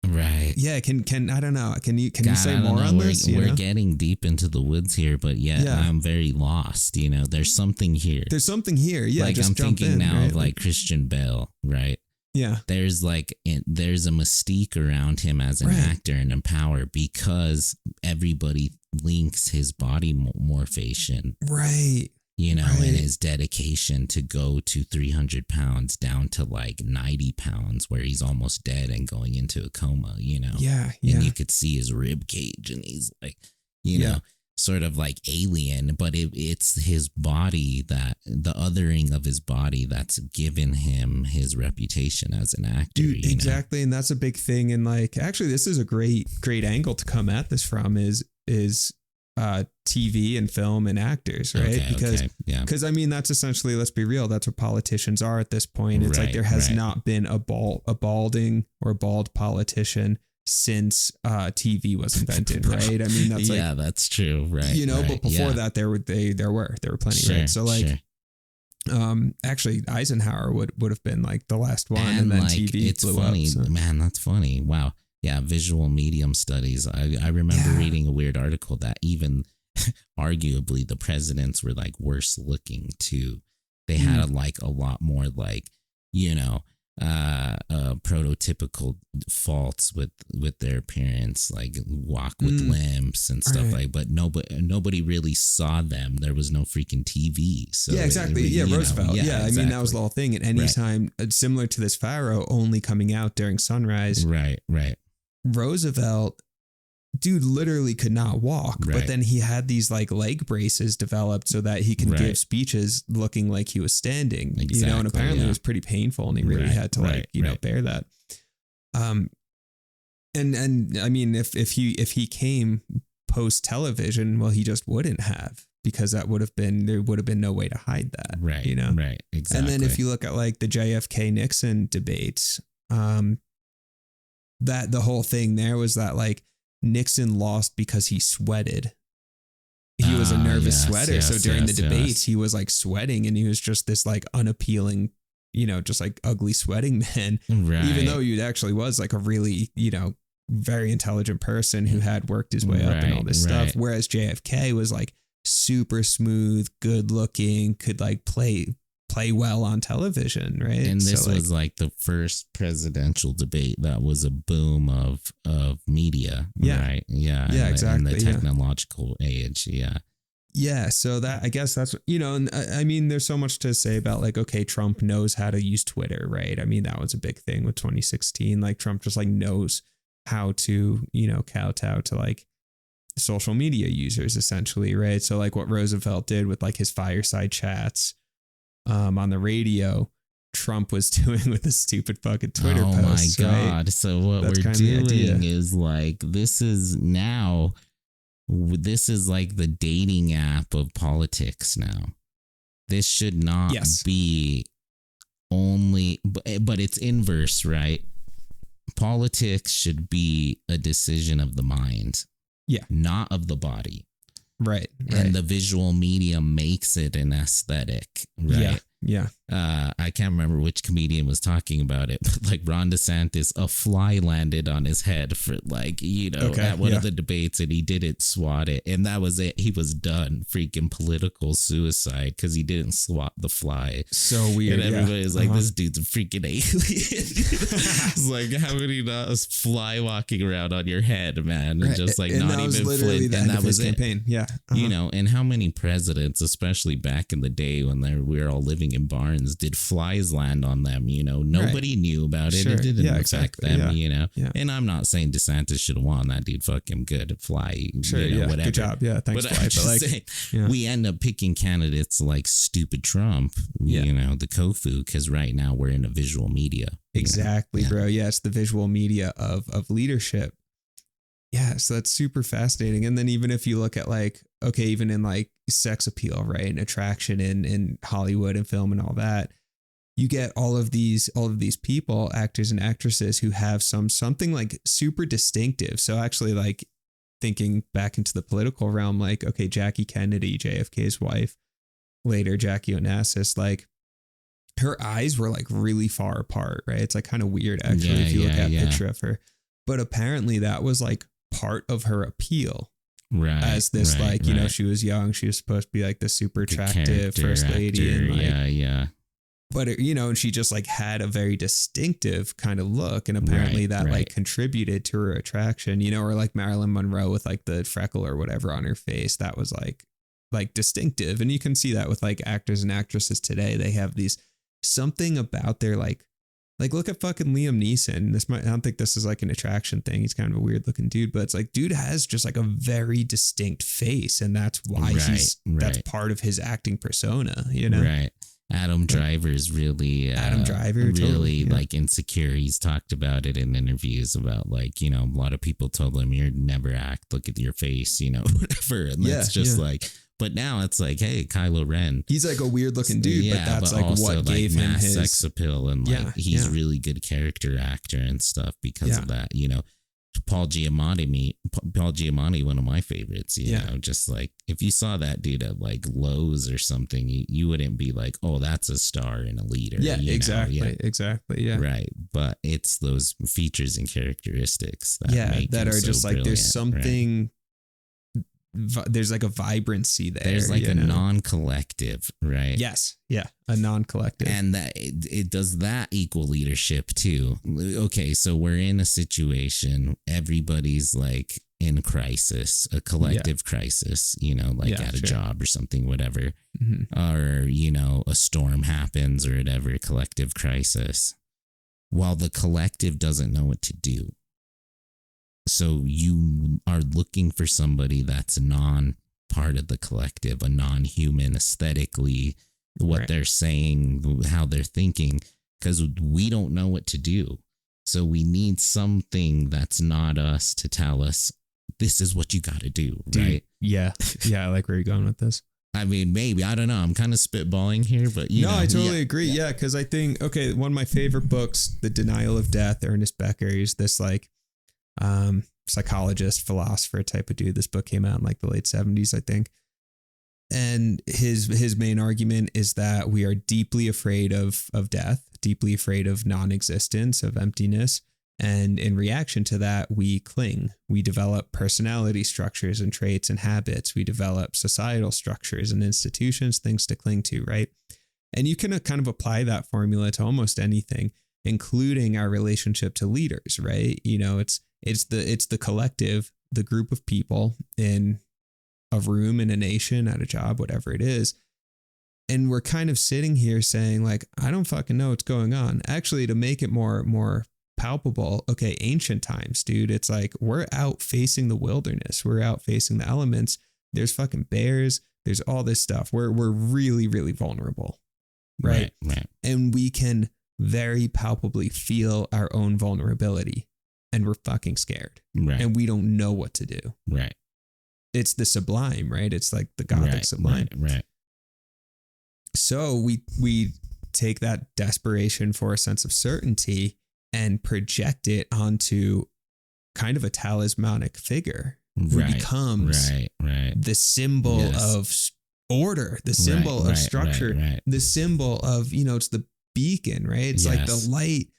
right. Yeah, can I don't know, can you say more on this? We're getting deep into the woods here, but I'm very lost, you know. There's something here, yeah, like just I'm thinking now, right? of like Christian Bale, right? Yeah. There's a mystique around him as an actor and in power because everybody links his body morphation. Right. you know, and his dedication to go to 300 pounds down to like 90 pounds where he's almost dead and going into a coma, you know? Yeah. And you could see his rib cage and he's like, you know, sort of like alien, but it's his body, that the othering of his body that's given him his reputation as an actor. Dude, exactly. And that's a big thing. And like, actually, this is a great angle to come at this from is TV and film and actors, right? Because I mean, that's essentially, let's be real, that's what politicians are at this point. It's like there has not been a balding or bald politician since TV was invented, right? I mean, that's like, that's true, right? You know, but before that, there were plenty, right? So like, actually, Eisenhower would have been like the last one, and then like, TV. It's blew funny, up, so. Man. That's funny. Wow. Yeah, visual medium studies. I remember reading a weird article that even arguably the presidents were like worse looking too. They had a lot more like, you know, prototypical faults with their appearance, like walk with limps and stuff like. But nobody really saw them. There was no freaking TV. So exactly. Roosevelt. I mean, that was the whole thing. And anytime similar to this Pharaoh only coming out during sunrise. Right. Roosevelt, dude, literally could not walk, but then he had these like leg braces developed so that he could give speeches looking like he was standing, you know, and apparently it was pretty painful and he really had to like, you know, bear that. And I mean, if he came post television, well, he just wouldn't have, because there would have been no way to hide that. Right. You know? Right. Exactly. And then if you look at like the JFK Nixon debates, that the whole thing there was that like Nixon lost because he sweated. He was a nervous sweater. So during the debates, he was like sweating and he was just this like unappealing, you know, just like ugly sweating man. Right. Even though he actually was like a really, you know, very intelligent person who had worked his way up and all this stuff. Whereas JFK was like super smooth, good looking, could like play well on television, right? And this was like the first presidential debate that was a boom of media, right? Exactly. In the technological age, so that, I guess that's, you know, and I mean, there's so much to say about like, okay, Trump knows how to use Twitter, right? I mean, that was a big thing with 2016. Like Trump just like knows how to, you know, kowtow to like social media users essentially, right? So like what Roosevelt did with like his fireside chats on the radio, Trump was doing with a stupid fucking Twitter post. Oh my God. Right? So what we're doing is like, this is like the dating app of politics now. This should not be only, but it's inverse, right? Politics should be a decision of the mind. Yeah. Not of the body. Right. And the visual medium makes it an aesthetic. Right. Yeah. I can't remember which comedian was talking about it, but like Ron DeSantis, a fly landed on his head for like, you know, at one of the debates, and he didn't swat it. And that was it. He was done. Freaking political suicide because he didn't swat the fly. So weird. And everybody's like, this dude's a freaking alien. It's like, how many fly walking around on your head, man? And just like not even flint. And that was it. Campaign. Yeah. You know, and how many presidents, especially back in the day when we were all living in barns, did flies land on them? You know, nobody knew about it. Sure. It didn't affect them, you know. Yeah. And I'm not saying DeSantis should have won. That dude fucking good at fly. Sure, you know, whatever. Good job. Yeah, thanks, but Fly. But like, saying, we end up picking candidates like stupid Trump, you know, the Khufu, because right now we're in a visual media. Exactly, bro. Yeah, it's the visual media of leadership. Yeah, so that's super fascinating. And then even if you look at like, okay, even in like sex appeal, right, and attraction in Hollywood and film and all that, you get all of these people, actors and actresses, who have something like super distinctive. So actually, like thinking back into the political realm, like, okay, Jackie Kennedy, JFK's wife, later Jackie Onassis, like her eyes were like really far apart, right? It's like kind of weird actually if you look at a picture of her. But apparently that was like part of her appeal. Right. As this, like, you know, she was young. She was supposed to be like the super attractive first lady. And like, but, it, you know, and she just like had a very distinctive kind of look. And apparently that like contributed to her attraction, you know, or like Marilyn Monroe with like the freckle or whatever on her face. That was like like distinctive. And you can see that with like actors and actresses today. They have these something about their like look at fucking Liam Neeson. I don't think this is like an attraction thing. He's kind of a weird looking dude, but it's like dude has just like a very distinct face, and that's why that's part of his acting persona, you know? Right. Adam Driver's really totally, like insecure. He's talked about it in interviews about like, you know, a lot of people told him you'd never act, look at your face, you know, whatever. And that's just like, but now it's like, hey, Kylo Ren. He's like a weird looking dude, but that's like also what gave him his sex appeal, and like he's really good character actor and stuff because of that, you know. Paul Giamatti, one of my favorites, you know, just like if you saw that dude at like Lowe's or something, you wouldn't be like, oh, that's a star and a leader. Yeah, exactly. Yeah. Right. But it's those features and characteristics that make that him are so just like, brilliant, there's something, there's like a vibrancy there. There's like a non-collective, right? Yes. Yeah. A non-collective. And that it does that equal leadership too. Okay. So we're in a situation, everybody's like in crisis, a collective crisis, you know, like at a job or something, whatever, or, you know, a storm happens or whatever, collective crisis, while the collective doesn't know what to do. So you are looking for somebody that's non-part of the collective, a non-human aesthetically, what they're saying, how they're thinking, because we don't know what to do. So we need something that's not us to tell us, this is what you got to do, right? Yeah. Yeah, I like where you're going with this. I mean, maybe, I don't know. I'm kind of spitballing here, but you know. I totally agree. Yeah, because I think, okay, one of my favorite books, The Denial of Death, Ernest Becker, is this like, psychologist, philosopher type of dude. This book came out in like the late 70s, I think. And his main argument is that we are deeply afraid of death, deeply afraid of non-existence, of emptiness. And in reaction to that, we cling. We develop personality structures and traits and habits. We develop societal structures and institutions, things to cling to, right? And you can kind of apply that formula to almost anything, including our relationship to leaders, right? You know, it's the collective, the group of people in a room, in a nation, at a job, whatever it is. And we're kind of sitting here saying like, I don't fucking know what's going on. Actually, to make it more palpable, okay, ancient times, dude, it's like we're out facing the wilderness. We're out facing the elements. There's fucking bears. There's all this stuff. We're really, really vulnerable. Right. And we can very palpably feel our own vulnerability. And we're fucking scared. Right. And we don't know what to do. Right. It's the sublime, right? It's like the Gothic sublime. Right. So we take that desperation for a sense of certainty and project it onto kind of a talismanic figure who becomes the symbol of order, the symbol of structure, the symbol of, you know, it's the beacon, right? It's like the light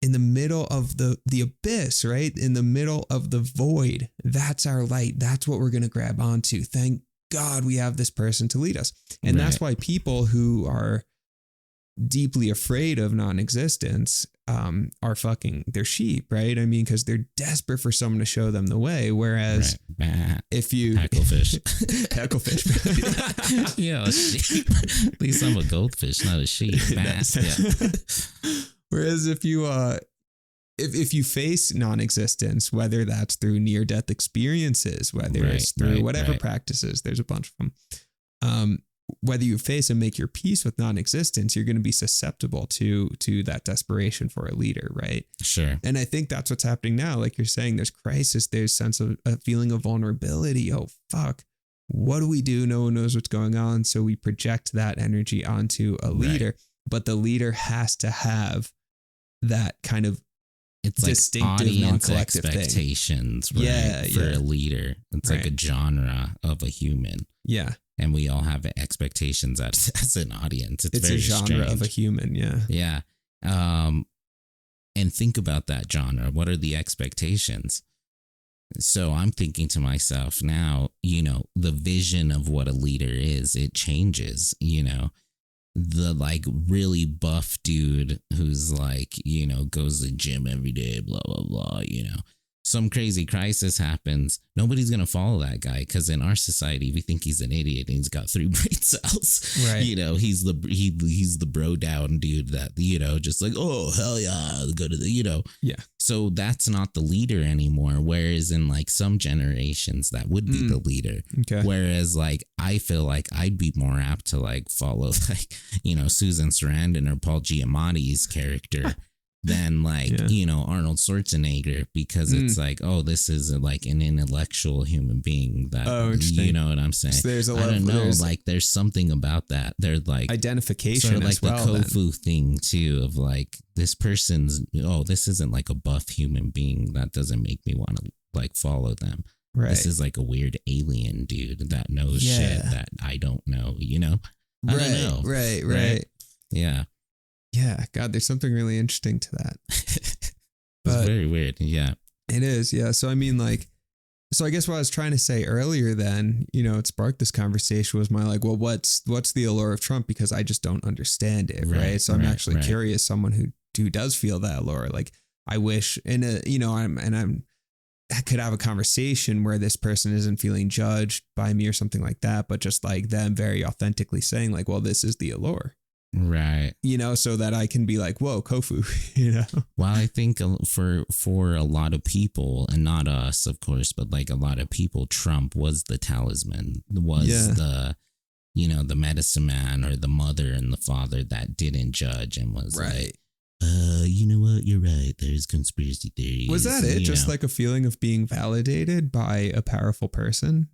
in the middle of the abyss, right? In the middle of the void. That's our light. That's what we're going to grab onto. Thank God we have this person to lead us. And that's why people who are deeply afraid of non-existence are fucking, they're sheep, right? I mean, because they're desperate for someone to show them the way. Whereas if you... Hecklefish. Hecklefish. Yeah, a sheep. At least I'm a goldfish, not a sheep. Whereas if you face non-existence, whether that's through near-death experiences, whether it's through whatever practices, there's a bunch of them. Whether you face and make your peace with non-existence, you're going to be susceptible to that desperation for a leader, right? Sure. And I think that's what's happening now. Like you're saying, there's crisis, there's sense of a feeling of vulnerability. Oh, fuck. What do we do? No one knows what's going on. So we project that energy onto a leader, but the leader has to have that kind of distinctive, like non-collective expectations, thing. For a leader. It's like a genre of a human. Yeah. And we all have expectations as an audience. It's very a genre strange. Of a human. Yeah. Yeah. And think about that genre. What are the expectations? So I'm thinking to myself now, you know, the vision of what a leader is, it changes, you know. The like really buff dude who's like, you know, goes to the gym every day, blah, blah, blah, you know, some crazy crisis happens, nobody's going to follow that guy, because in our society we think he's an idiot and he's got 3 brain cells. Right. You know, he's the bro down dude that, you know, just like, oh hell yeah, go to the, you know. Yeah. So that's not the leader anymore. Whereas in like some generations that would be the leader. Okay. Whereas like I feel like I'd be more apt to like follow like, you know, Susan Sarandon or Paul Giamatti's character than like, you know, Arnold Schwarzenegger, because it's like, oh, this is like an intellectual human being that, you know what I'm saying? So there's I don't know, like there's something about that. They're like identification, sort of like as well, the Khufu thing too, of like this person's, oh, this isn't like a buff human being. That doesn't make me want to like follow them. Right. This is like a weird alien dude that knows shit that I don't know, you know? I don't know. Right. Yeah. Yeah, God, there's something really interesting to that. It's very weird. Yeah, it is. Yeah. So, I mean, like, so I guess what I was trying to say earlier then, you know, it sparked this conversation was my like, well, what's the allure of Trump? Because I just don't understand it. Right. So I'm actually curious, someone who does feel that allure. Like I wish I could have a conversation where this person isn't feeling judged by me or something like that, but just like them very authentically saying like, well, this is the allure. Right. You know, so that I can be like, whoa, Khufu, you know? Well, I think for a lot of people, and not us, of course, but like a lot of people, Trump was the talisman, was the, you know, the medicine man or the mother and the father that didn't judge and was like, you know what? You're right. There's conspiracy theories. Was that it? Just like a feeling of being validated by a powerful person?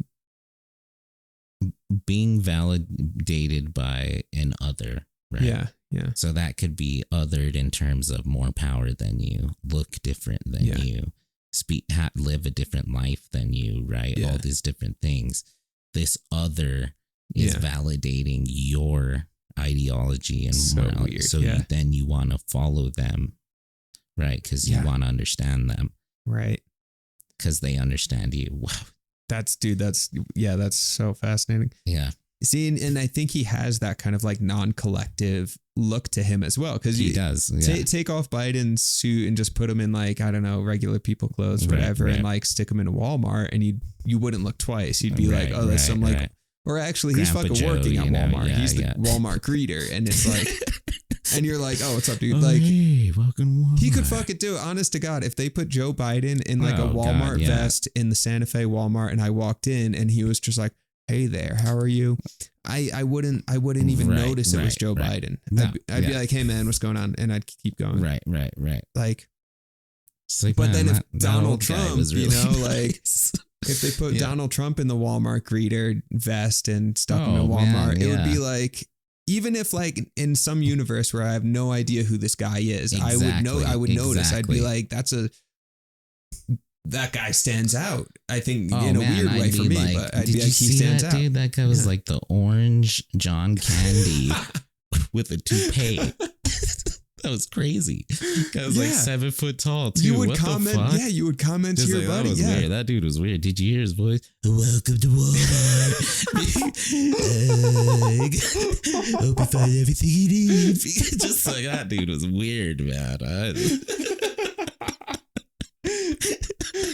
Being validated by an other. Right? Yeah. So that could be othered in terms of more power than you, look different than you, live a different life than you, right? Yeah. All these different things. This other is validating your ideology and so morality. Weird. So then you want to follow them, right? Because you want to understand them, right? Because they understand you. Wow. That's so fascinating. Yeah. See, and I think he has that kind of like non-collective look to him as well. Because he does. Yeah. Take off Biden's suit and just put him in like, I don't know, regular people clothes, whatever, and like stick him in a Walmart, and you wouldn't look twice. You'd be like, oh, there's some like, or actually he's Grandpa fucking Joe, working at Walmart. Yeah, he's the Walmart greeter, and it's like, and you're like, oh, what's up, dude? Oh, like, hey, welcome to Walmart. He could fucking do it. Honest to God, if they put Joe Biden in like a Walmart vest in the Santa Fe Walmart, and I walked in and he was just like, hey there, how are you? I wouldn't even notice it was Joe Biden. No, I'd be like, hey man, what's going on? And I'd keep going. Right. Like, but man, then if Donald Trump, was really you know, nice. Like if they put Donald Trump in the Walmart greeter vest and stuck him in Walmart, it would be like, even if like in some universe where I have no idea who this guy is, I would notice. I'd be like, that guy stands out. I think in a weird way for me, like, but I'd be like, he stands out. Dude, that guy was like the orange John Candy with a toupee. That was crazy. Guy was like 7 foot tall too. You would what comment, the fuck? You would comment to your buddy. That was weird. That dude was weird. Did you hear his voice? Welcome to Walmart. Hope you find everything you need. Just like that dude was weird, man.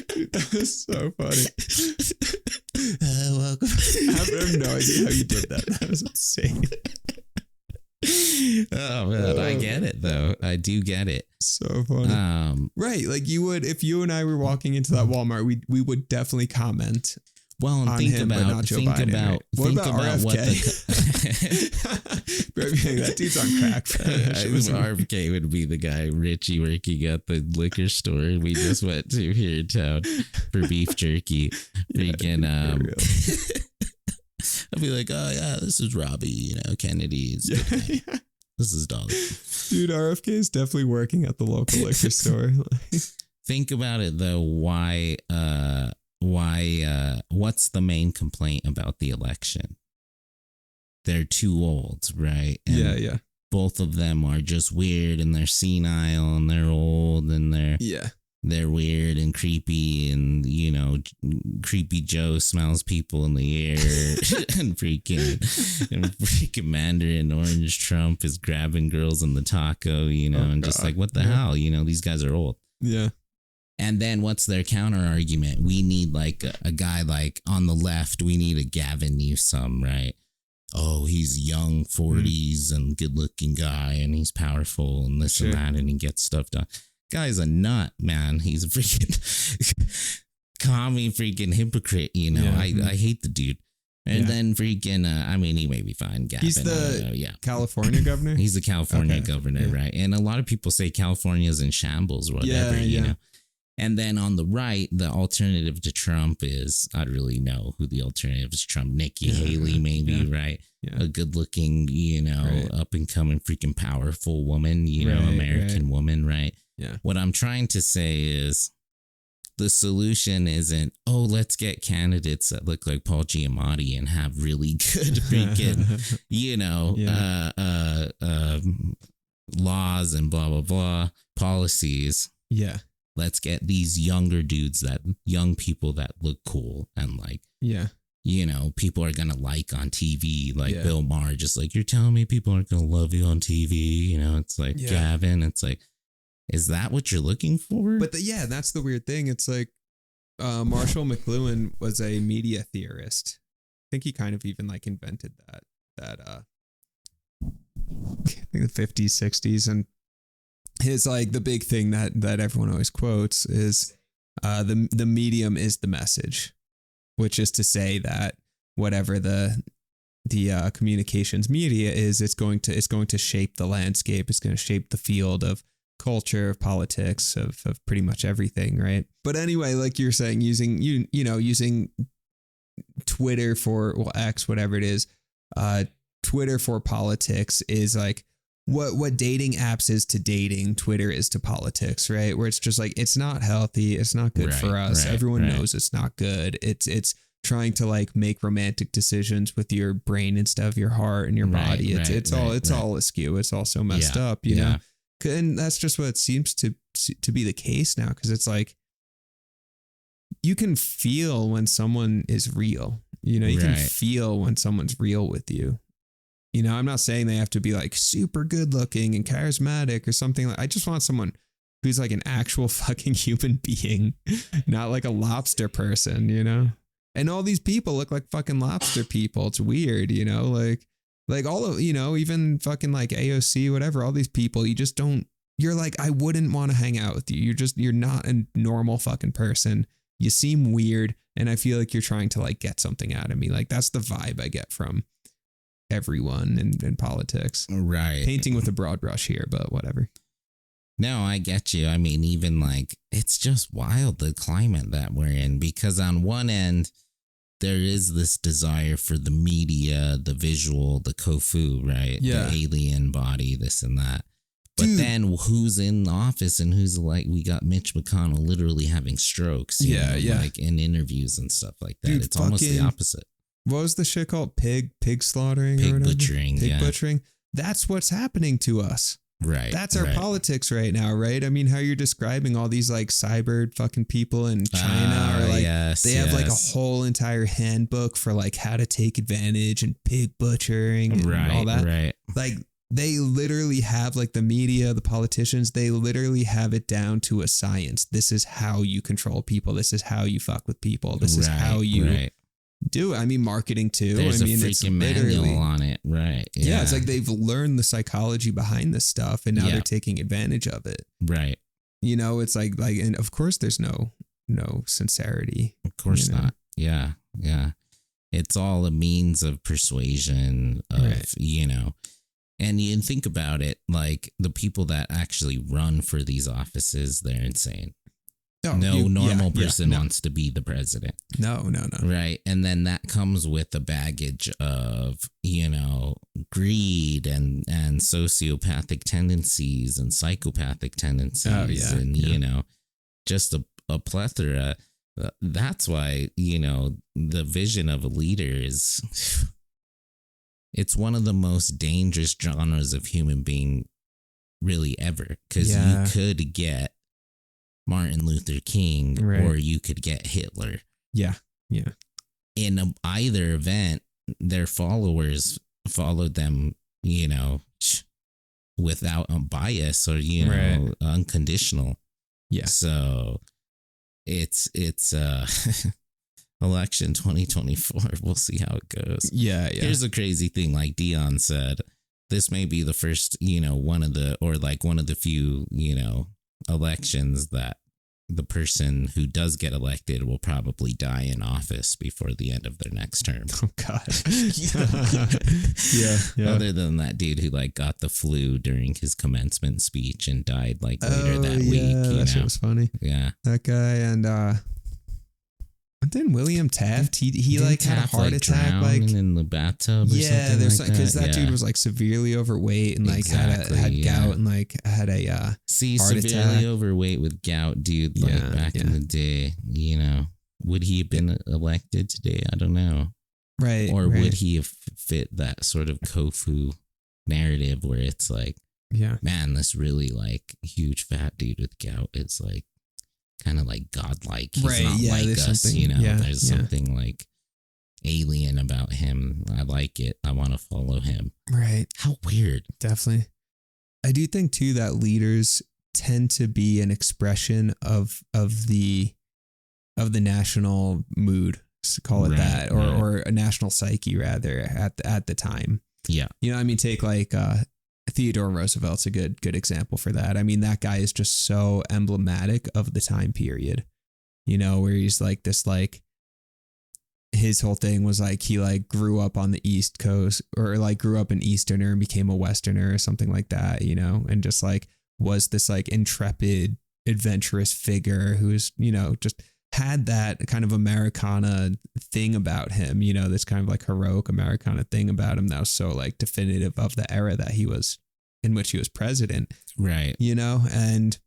Dude, that was so funny. Welcome. I have no idea how you did that. That was insane. Oh man, I get it though. I do get it. So funny. Right, like you would if you and I were walking into that Walmart, we would definitely comment. Well, and think about what the that dude's on crack. RFK would be the guy Richie working at the liquor store we just went to here in town for beef jerky. Freaking I'll be like, oh yeah, this is Robbie, Kennedy's. This is Dolly. Dude, RFK is definitely working at the local liquor store. Think about it though. Why what's the main complaint about the election? They're too old, right? And yeah. Both of them are just weird, and they're senile, and they're old, and they're weird and creepy, and creepy Joe smells people in the air, and freaking Mandarin Orange Trump is grabbing girls in the taco, and just like, what the hell? These guys are old. Yeah. And then what's their counter argument? We need like a guy like on the left. We need a Gavin Newsom, right? Oh, he's young, 40s and good looking guy, and he's powerful and this and that, and he gets stuff done. Guy's a nut, man. He's a freaking commie, freaking hypocrite. You know, I hate the dude. And then freaking, I mean, he may be fine. Gavin, he's the California governor. He's the California governor, right? And a lot of people say California's in shambles, whatever, you know. And then on the right, the alternative to Trump is, I don't really know who the alternative is. Trump, Nikki Haley, maybe, right? Yeah. A good looking, you know, up and coming freaking powerful woman, you know, American woman, right? Yeah. What I'm trying to say is the solution isn't, oh, let's get candidates that look like Paul Giamatti and have really good freaking, you know, laws and blah, blah, blah, policies. Yeah. Let's get these younger dudes, young people that look cool and like, you know, people are going to like on TV, like Bill Maher, just like, you're telling me people aren't going to love you on TV. You know, it's like Gavin, it's like, is that what you're looking for? But that's the weird thing. It's like Marshall McLuhan was a media theorist. I think he kind of even like invented that I think the 50s, 60s. And his like the big thing that everyone always quotes is the medium is the message, which is to say that whatever the communications media is, it's going to shape the landscape. It's going to shape the field of culture, of politics, of pretty much everything, right? But anyway, like you're saying, using Twitter for X, whatever it is, Twitter for politics is like what dating apps is to dating, Twitter is to politics, right? Where it's just like, it's not healthy, it's not good for us. Everyone knows it's not good. It's trying to like make romantic decisions with your brain instead of your heart and your body. It's all askew. It's all so messed up, you know? And that's just what it seems to be the case now. Cause it's like, you can feel when someone is real, you know, you can feel when someone's real with you. You know, I'm not saying they have to be like super good looking and charismatic or something. Like, I just want someone who's like an actual fucking human being, not like a lobster person, you know? And all these people look like fucking lobster people. It's weird, you know, like all of, you know, even fucking like AOC, whatever, all these people, you just don't, you're like, I wouldn't want to hang out with you. You're not a normal fucking person. You seem weird. And I feel like you're trying to like get something out of me. Like that's the vibe I get from everyone in politics. Right. Painting with a broad brush here, but whatever. No, I get you. I mean, even like, it's just wild, the climate that we're in, because on one end, there is this desire for the media, the visual, the Khufu, right? Yeah. The alien body, this and that. But then who's in office and who's like, we got Mitch McConnell literally having strokes. You know, like in interviews and stuff like that. Dude, it's almost the opposite. What was the shit called? Pig slaughtering? Pig butchering. Pig butchering. That's what's happening to us. Right. That's our politics right now, right? I mean, how you're describing all these like cyber fucking people in China, or like they have like a whole entire handbook for like how to take advantage and pig butchering and all that. Right. Like they literally have like the media, the politicians, they literally have it down to a science. This is how you control people. This is how you fuck with people. This is how you do it. I mean, marketing too. There's I mean, a freaking manual on it, right? Yeah, it's like they've learned the psychology behind this stuff, and now they're taking advantage of it. Right. You know, it's like, and of course, there's no sincerity. Of course not. Yeah, yeah. It's all a means of persuasion of you know, and you think about it, like the people that actually run for these offices, they're insane. No normal person wants to be the president. No. Right. And then that comes with a baggage of, you know, greed and sociopathic tendencies and psychopathic tendencies and, you know, just a plethora. That's why, you know, the vision of a leader is, it's one of the most dangerous genres of human being really ever, because you could get Martin Luther King, or you could get Hitler. Yeah. In either event, their followers followed them, you know, without a bias or, you know, unconditional. Yeah. So it's election 2024. We'll see how it goes. Yeah. Here's a crazy thing. Like Dion said, this may be the first, one of the few, elections that the person who does get elected will probably die in office before the end of their next term. Oh God. Yeah. Other than that dude who like got the flu during his commencement speech and died like later that week. That shit was funny. Yeah. That guy and then William Taft, he like had a heart attack, like in the bathtub. Or something there's like because that dude was like severely overweight and like had gout and like had a heart severely attack. Overweight with gout, dude. Like back in the day, would he have been elected today? I don't know. Right. Or would he have fit that sort of Khufu narrative where it's like, man, this really like huge fat dude with gout is like kind of like godlike. He's not like us, there's something like alien about him. I like it. I want to follow him. Right. How weird. Definitely. I do think too that leaders tend to be an expression of the national mood, call it that, or a national psyche rather at the time. Yeah. Take like Theodore Roosevelt's a good example for that. I mean, that guy is just so emblematic of the time period, where he's like this, like his whole thing was like, he like grew up on the East Coast or like grew up an Easterner and became a Westerner or something like that, and just like was this like intrepid, adventurous figure who's, just had that kind of Americana thing about him, this kind of like heroic Americana thing about him that was so like definitive of the era that he was in which he was president. Right. And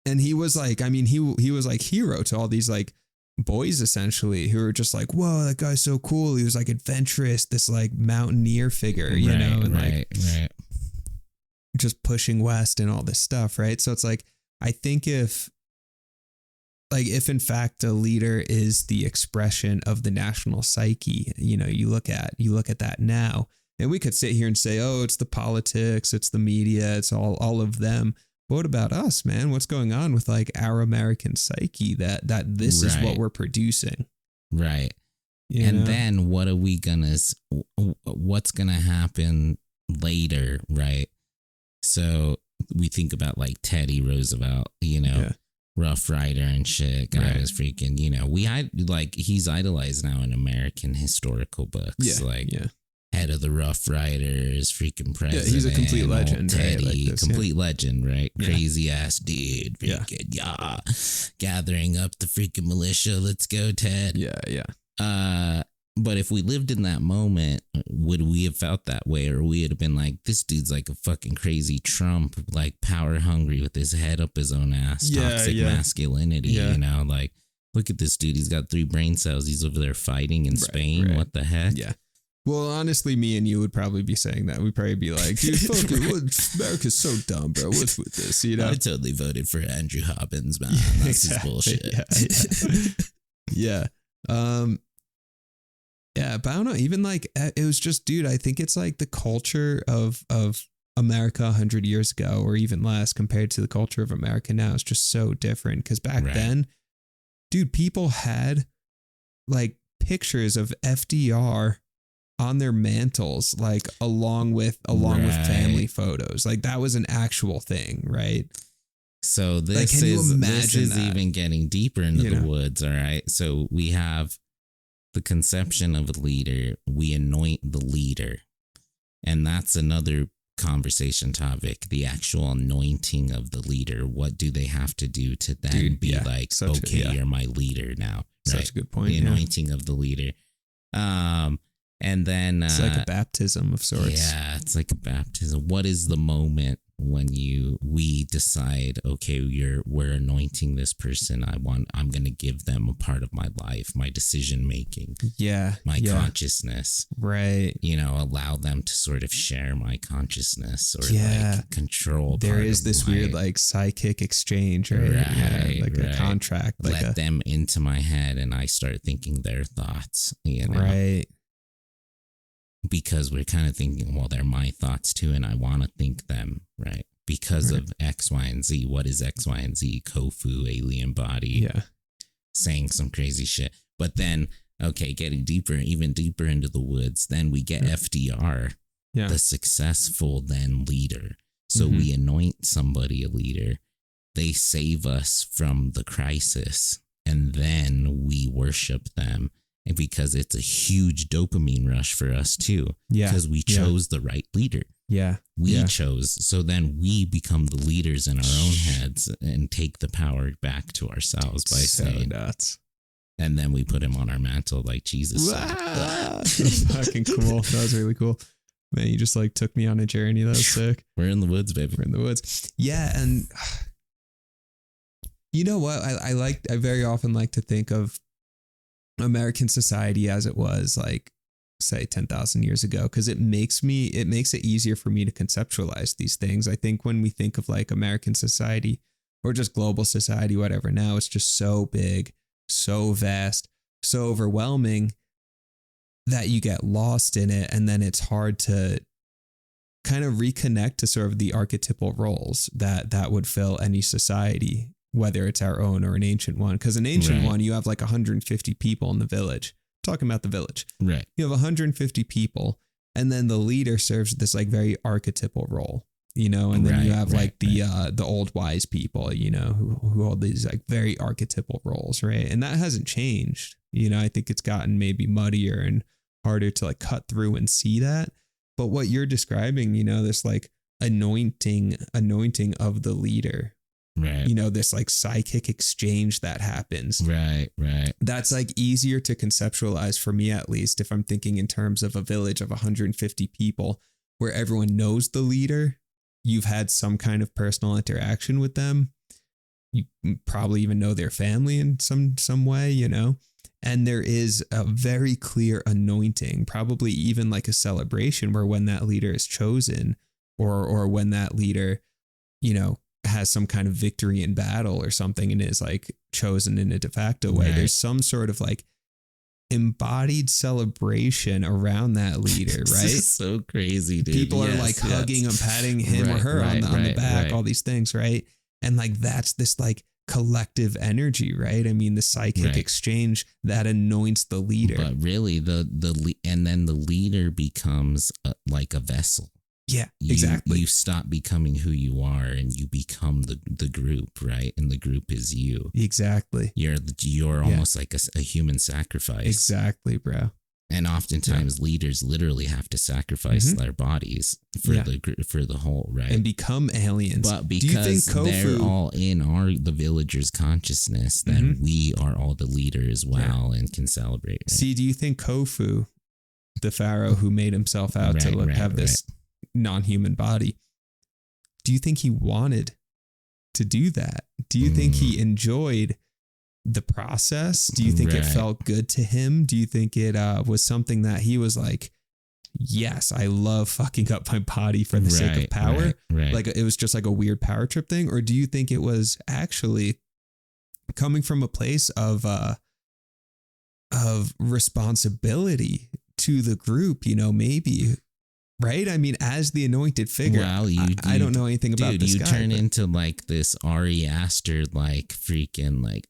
he was like, I mean, he was like hero to all these like boys essentially who were just like, whoa, that guy's so cool. He was like adventurous, this like mountaineer figure, like just pushing west and all this stuff. Right. So it's like, I think if in fact a leader is the expression of the national psyche, you look at that now, and we could sit here and say, oh, it's the politics, it's the media, it's all of them. But what about us, man? What's going on with like our American psyche that this is what we're producing? Right. Then what's gonna happen later? Right. So we think about like Teddy Roosevelt, Rough Rider and shit. Guy was freaking, he's idolized now in American historical books. Head of the Rough Riders, freaking president. Yeah, he's a complete legend. Teddy, right? Like this, complete legend, right? Yeah. Crazy ass dude. Freaking, gathering up the freaking militia. Let's go, Ted. Yeah. But if we lived in that moment, would we have felt that way? Or we would have been like, this dude's like a fucking crazy Trump, like power hungry with his head up his own ass, toxic masculinity, like, look at this dude. He's got 3 brain cells. He's over there fighting in Spain. What the heck? Yeah. Well, honestly, me and you would probably be saying that. We'd probably be like, dude, fuck it. America's so dumb, bro. What's with this? I totally voted for Andrew Hopkins, man. That's his bullshit. Yeah. Yeah, but I don't know. Even like, it was just, dude, I think it's like the culture of America 100 years ago or even less compared to the culture of America now is just so different. Because back then, dude, people had like pictures of FDR on their mantles, like along with family photos. Like that was an actual thing, right? So this is even getting deeper into the woods, all right? So we have the conception of a leader. We anoint the leader. And that's another conversation topic, the actual anointing of the leader. What do they have to do to then you're my leader now? Such a good point. The anointing of the leader. And then it's like a baptism of sorts. Yeah, it's like a baptism. What is the moment when we decide, okay, we're anointing this person. I'm going to give them a part of my life, my decision making. Yeah. My consciousness. Right. Allow them to sort of share my consciousness or like control. There is this weird like psychic exchange or a contract. Like let them into my head and I start thinking their thoughts, Right. Because we're kind of thinking, well, they're my thoughts too, and I want to think them, right? Because of X, Y, and Z. What is X, Y, and Z? Khufu, alien body. Yeah. saying some crazy shit. But then, okay, getting even deeper into the woods, then we get FDR, the successful then leader. So we anoint somebody a leader. They save us from the crisis, and then we worship them. And because it's a huge dopamine rush for us too. Yeah. Because we chose the right leader. Yeah. We chose. So then we become the leaders in our own heads and take the power back to ourselves by saying nuts. And then we put him on our mantle like Jesus. That's fucking cool. That was really cool. Man, you just like took me on a journey. That was sick. We're in the woods, baby. We're in the woods. Yeah. And you know what? I very often like to think of American society as it was like, say 10,000 years ago, because it makes it easier for me to conceptualize these things. I think when we think of like American society or just global society, whatever, now it's just so big, so vast, so overwhelming that you get lost in it. And then it's hard to kind of reconnect to sort of the archetypal roles that would fill any society, whether it's our own or an ancient one. Because an ancient one, you have like 150 people in the village. Talking about the village. Right. You have 150 people, and then the leader serves this like very archetypal role, you know, and then you have like the old wise people, you know, who hold these like very archetypal roles, right? And that hasn't changed. You know, I think it's gotten maybe muddier and harder to like cut through and see that. But what you're describing, you know, this like anointing of the leader. Right. You know, this like psychic exchange that happens. Right. That's like easier to conceptualize for me, at least, if I'm thinking in terms of a village of 150 people where everyone knows the leader. You've had some kind of personal interaction with them. You probably even know their family in some way, you know, and there is a very clear anointing, probably even like a celebration where when that leader is chosen or when that leader, you know, has some kind of victory in battle or something and is like chosen in a de facto way. There's some sort of like embodied celebration around that leader, right? This is so crazy, dude. People are like hugging and patting him or her on the back, all these things, right? And like that's this like collective energy, right? I mean, the psychic exchange that anoints the leader. But really, and then the leader becomes like a vessel. Yeah, exactly. You stop becoming who you are and you become the group, right? And the group is you. Exactly. You're almost like a human sacrifice. Exactly, bro. And oftentimes leaders literally have to sacrifice their bodies for the whole, right? And become aliens. But because they're all in the villagers' consciousness, then we are all the leader as well and can celebrate. Right? See, do you think Khufu, the pharaoh who made himself out to have this non-human body, do you think he wanted to do that? Do you think he enjoyed the process? Do you think it felt good to him? Do you think it was something that he was like, yes, I love fucking up my body for the sake of power? Like it was just like a weird power trip thing? Or do you think it was actually coming from a place of responsibility to the group, you know, maybe? Right? I mean, as the anointed figure, I don't know anything about this guy. Dude, you turn into like this Ari Aster, like freaking like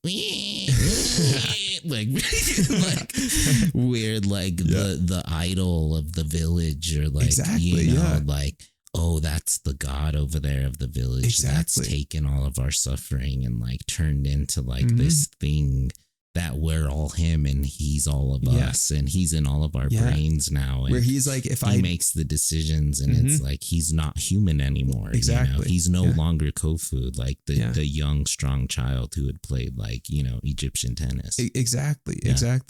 weird, like the idol of the village, or like, you know, like, oh, that's the god over there of the village. That's taken all of our suffering and like turned into like this thing that we're all him and he's all of us and he's in all of our brains now. And where he's like, he makes the decisions and it's like, he's not human anymore. Exactly. You know? He's no longer Khufu, like the young, strong child who had played like, you know, Egyptian tennis. Exactly.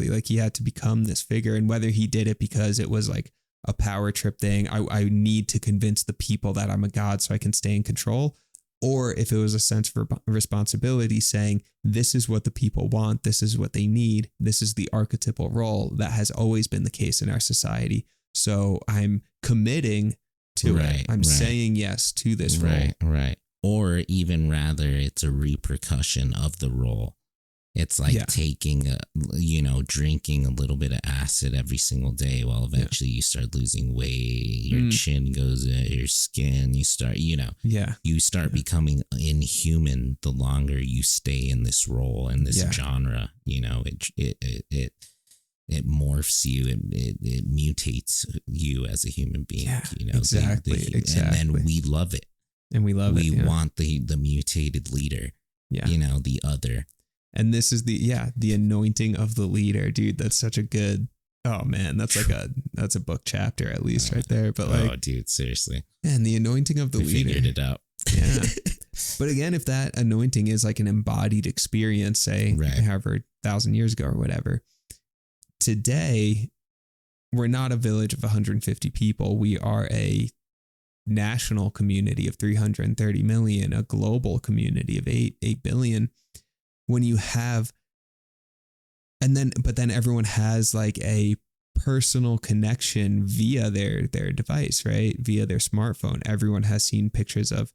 Like he had to become this figure, and whether he did it because it was like a power trip thing, I need to convince the people that I'm a god so I can stay in control. Or if it was a sense of responsibility saying, this is what the people want, this is what they need, this is the archetypal role that has always been the case in our society. So I'm committing to it. I'm saying yes to this role. Right. Or even rather, it's a repercussion of the role. It's like taking drinking a little bit of acid every single day. Well, eventually you start losing weight. Your chin goes in your skin. You start, you start becoming inhuman the longer you stay in this role and this genre. It morphs you. It mutates you as a human being. Yeah, exactly. And then we love it. And we love it. We want the mutated leader. Yeah. The other. And this is the anointing of the leader, dude. That's such a good. Oh man, that's a book chapter at least right there. But dude, seriously. And the anointing of the leader. Figured it out. Yeah. But again, if that anointing is like an embodied experience, say, however 1,000 years ago or whatever. Today, we're not a village of 150 people. We are a national community of 330 million, a global community of 8 billion. When you have, but then everyone has like a personal connection via their device, right? Via their smartphone. Everyone has seen pictures of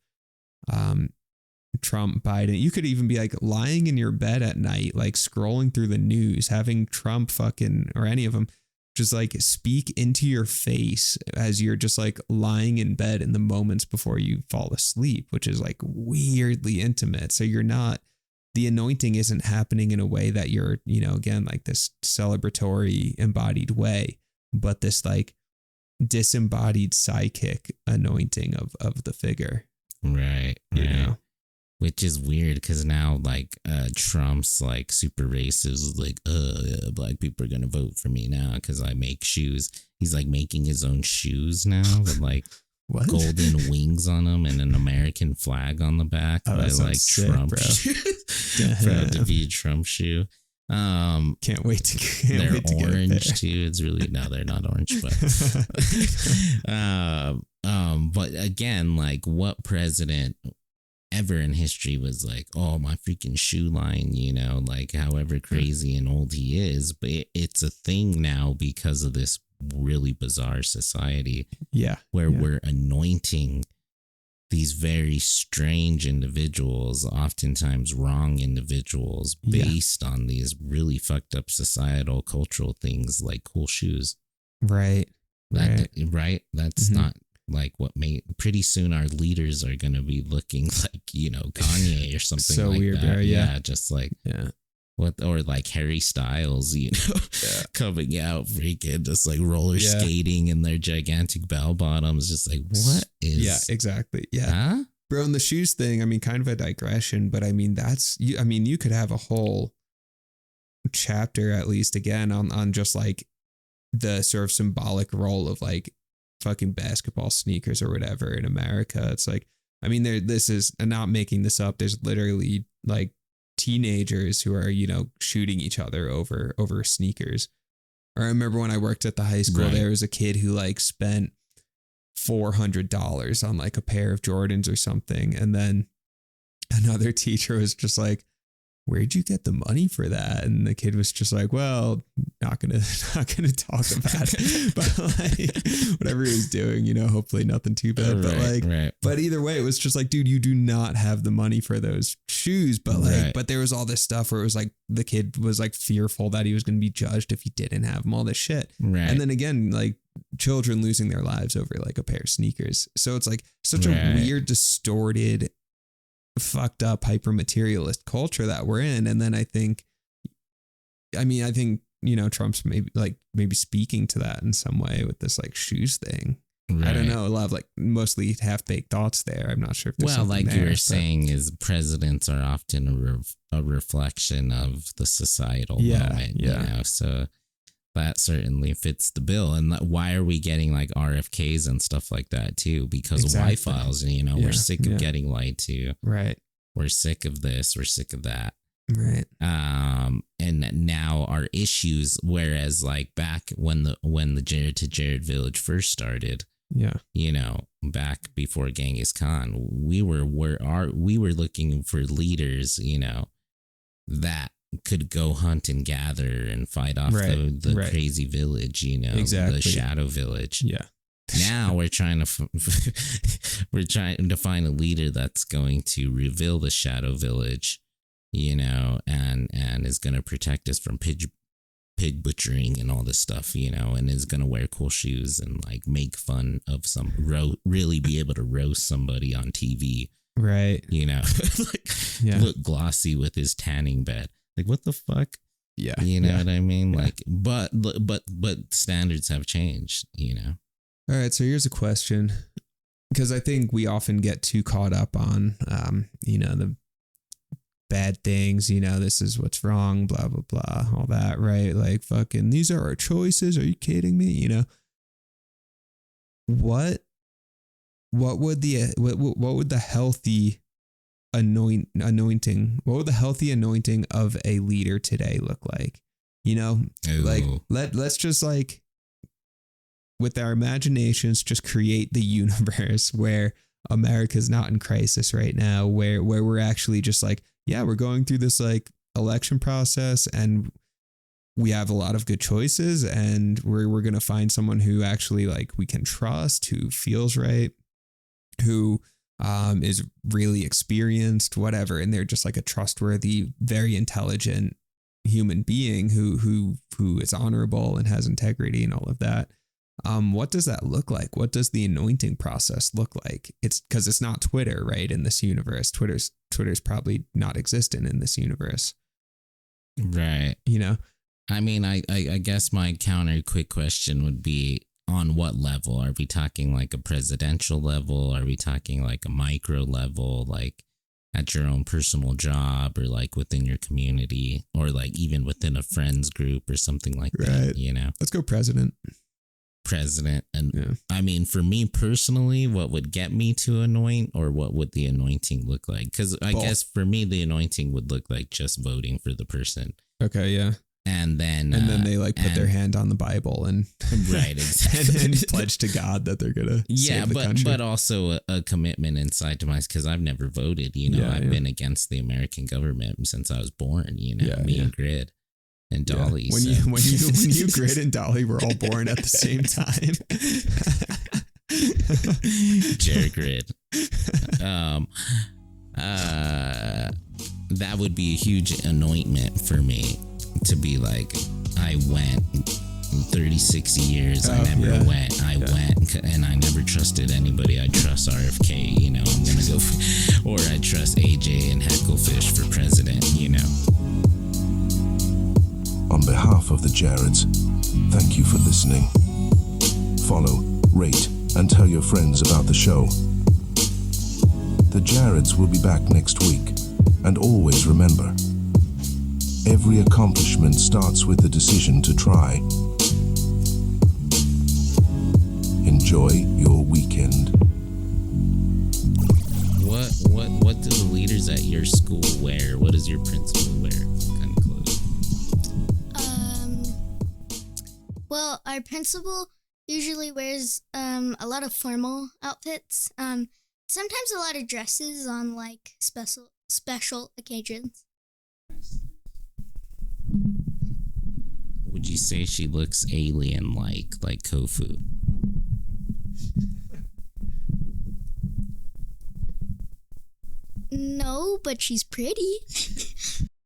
Trump, Biden. You could even be like lying in your bed at night, like scrolling through the news, having Trump or any of them just like speak into your face as you're just like lying in bed in the moments before you fall asleep, which is like weirdly intimate. So the anointing isn't happening in a way that you're, again, like this celebratory embodied way, but this like disembodied psychic anointing of the figure. Right. Which is weird because now like Trump's like super racist, like black people are gonna vote for me now because I make shoes. He's like making his own shoes now with like golden wings on them and an American flag on the back by like sick, Trump. Proud to be a Trump shoe. Can't wait to they're orange too. It's really they're not orange, but again, like what president ever in history was like, oh, my freaking shoe line, like however crazy and old he is, but it's a thing now because of this really bizarre society where we're anointing these very strange individuals, oftentimes wrong individuals, based on these really fucked up societal cultural things like cool shoes. Right. That's not like what pretty soon our leaders are going to be looking like, Kanye or something so like weird, that. Bro, just like, what, or like Harry Styles, coming out freaking just like roller skating in their gigantic bell bottoms. Just like, what is. Yeah, exactly. Yeah. Huh? Bro, and the shoes thing, I mean, kind of a digression, but I mean, you could have a whole chapter at least again on just like the sort of symbolic role of like fucking basketball sneakers or whatever in America. It's like, I mean, this is, I'm not making this up. There's literally like teenagers who are, shooting each other over sneakers. Or I remember when I worked at the high school, there was a kid who like spent $400 on like a pair of Jordans or something. And then another teacher was just like, where'd you get the money for that? And the kid was just like, well, not gonna talk about it, but like whatever he was doing, hopefully nothing too bad. But either way, it was just like, dude, you do not have the money for those shoes. But like, but there was all this stuff where it was like the kid was like fearful that he was going to be judged if he didn't have them, all this shit. Right. And then again, like children losing their lives over like a pair of sneakers. So it's like such a weird, distorted, fucked up hyper materialist culture that we're in. And then I think Trump's maybe speaking to that in some way with this like shoes thing. I don't know, a lot of like mostly half-baked thoughts there. I'm not sure if there's something there, you were saying is presidents are often a reflection of the societal moment, so that certainly fits the bill. And why are we getting like RFKs and stuff like that too? Because of Y files, we're sick of getting lied to. Right. We're sick of this. We're sick of that. Right. And now our issues, whereas like back when the Jare to Jared village first started, back before Genghis Khan, we were looking for leaders, that could go hunt and gather and fight off the crazy village, the shadow village. Yeah. Now we're trying to find a leader that's going to reveal the shadow village you know, and is going to protect us from pig butchering and all this stuff, you know, and is going to wear cool shoes and like make fun of really be able to roast somebody on TV. Right. You know, like look glossy with his tanning bed. Like, what the fuck? Yeah. You know what I mean? Yeah. Like, but standards have changed, you know? All right. So here's a question, because I think we often get too caught up on, you know, the bad things, you know, this is what's wrong, blah, blah, blah, all that, right? Like, fucking, these are our choices. Are you kidding me? You know, what would the healthy anointing of a leader today look like? You know, like let's just like with our imaginations just create the universe where America's not in crisis right now, where we're actually just like, yeah, we're going through this like election process and we have a lot of good choices, and we're going to find someone who actually like we can trust, who feels right, who is really experienced, whatever, and they're just like a trustworthy, very intelligent human being who is honorable and has integrity and all of that. What does that look like? What does the anointing process look like? It's because it's not Twitter, right? In this universe, Twitter's probably not existent in this universe, right? You know, I mean, I guess my counter quick question would be, on what level? Are we talking like a presidential level? Are we talking like a micro level, like at your own personal job, or like within your community, or like even within a friends group or something like that, you know? Let's go president. And I mean, for me personally, what would get me to anoint, or what would the anointing look like? Because I guess for me, the anointing would look like just voting for the person. Okay, yeah. And then they like put their hand on the Bible and right, exactly, and pledge to God that they're gonna save the country. But also a commitment inside to myself, because I've never voted. You know, I've been against the American government since I was born. You know, and Grid and Dolly. When you Grid and Dolly were all born at the same time. Jare Grid. That would be a huge anointment for me. To be like, I went 36 years, I never went. I went, and I never trusted anybody. I trust RFK, you know, I'm gonna go, or I trust AJ and Hecklefish for president, you know. On behalf of the Jareds, thank you for listening. Follow, rate, and tell your friends about the show. The Jareds will be back next week, and always remember, every accomplishment starts with the decision to try. Enjoy your weekend. What do the leaders at your school wear? What does your principal wear? What kind of clothes? Well, our principal usually wears a lot of formal outfits. Sometimes a lot of dresses on like special occasions. Would you say she looks alien-like Khufu? No, but she's pretty.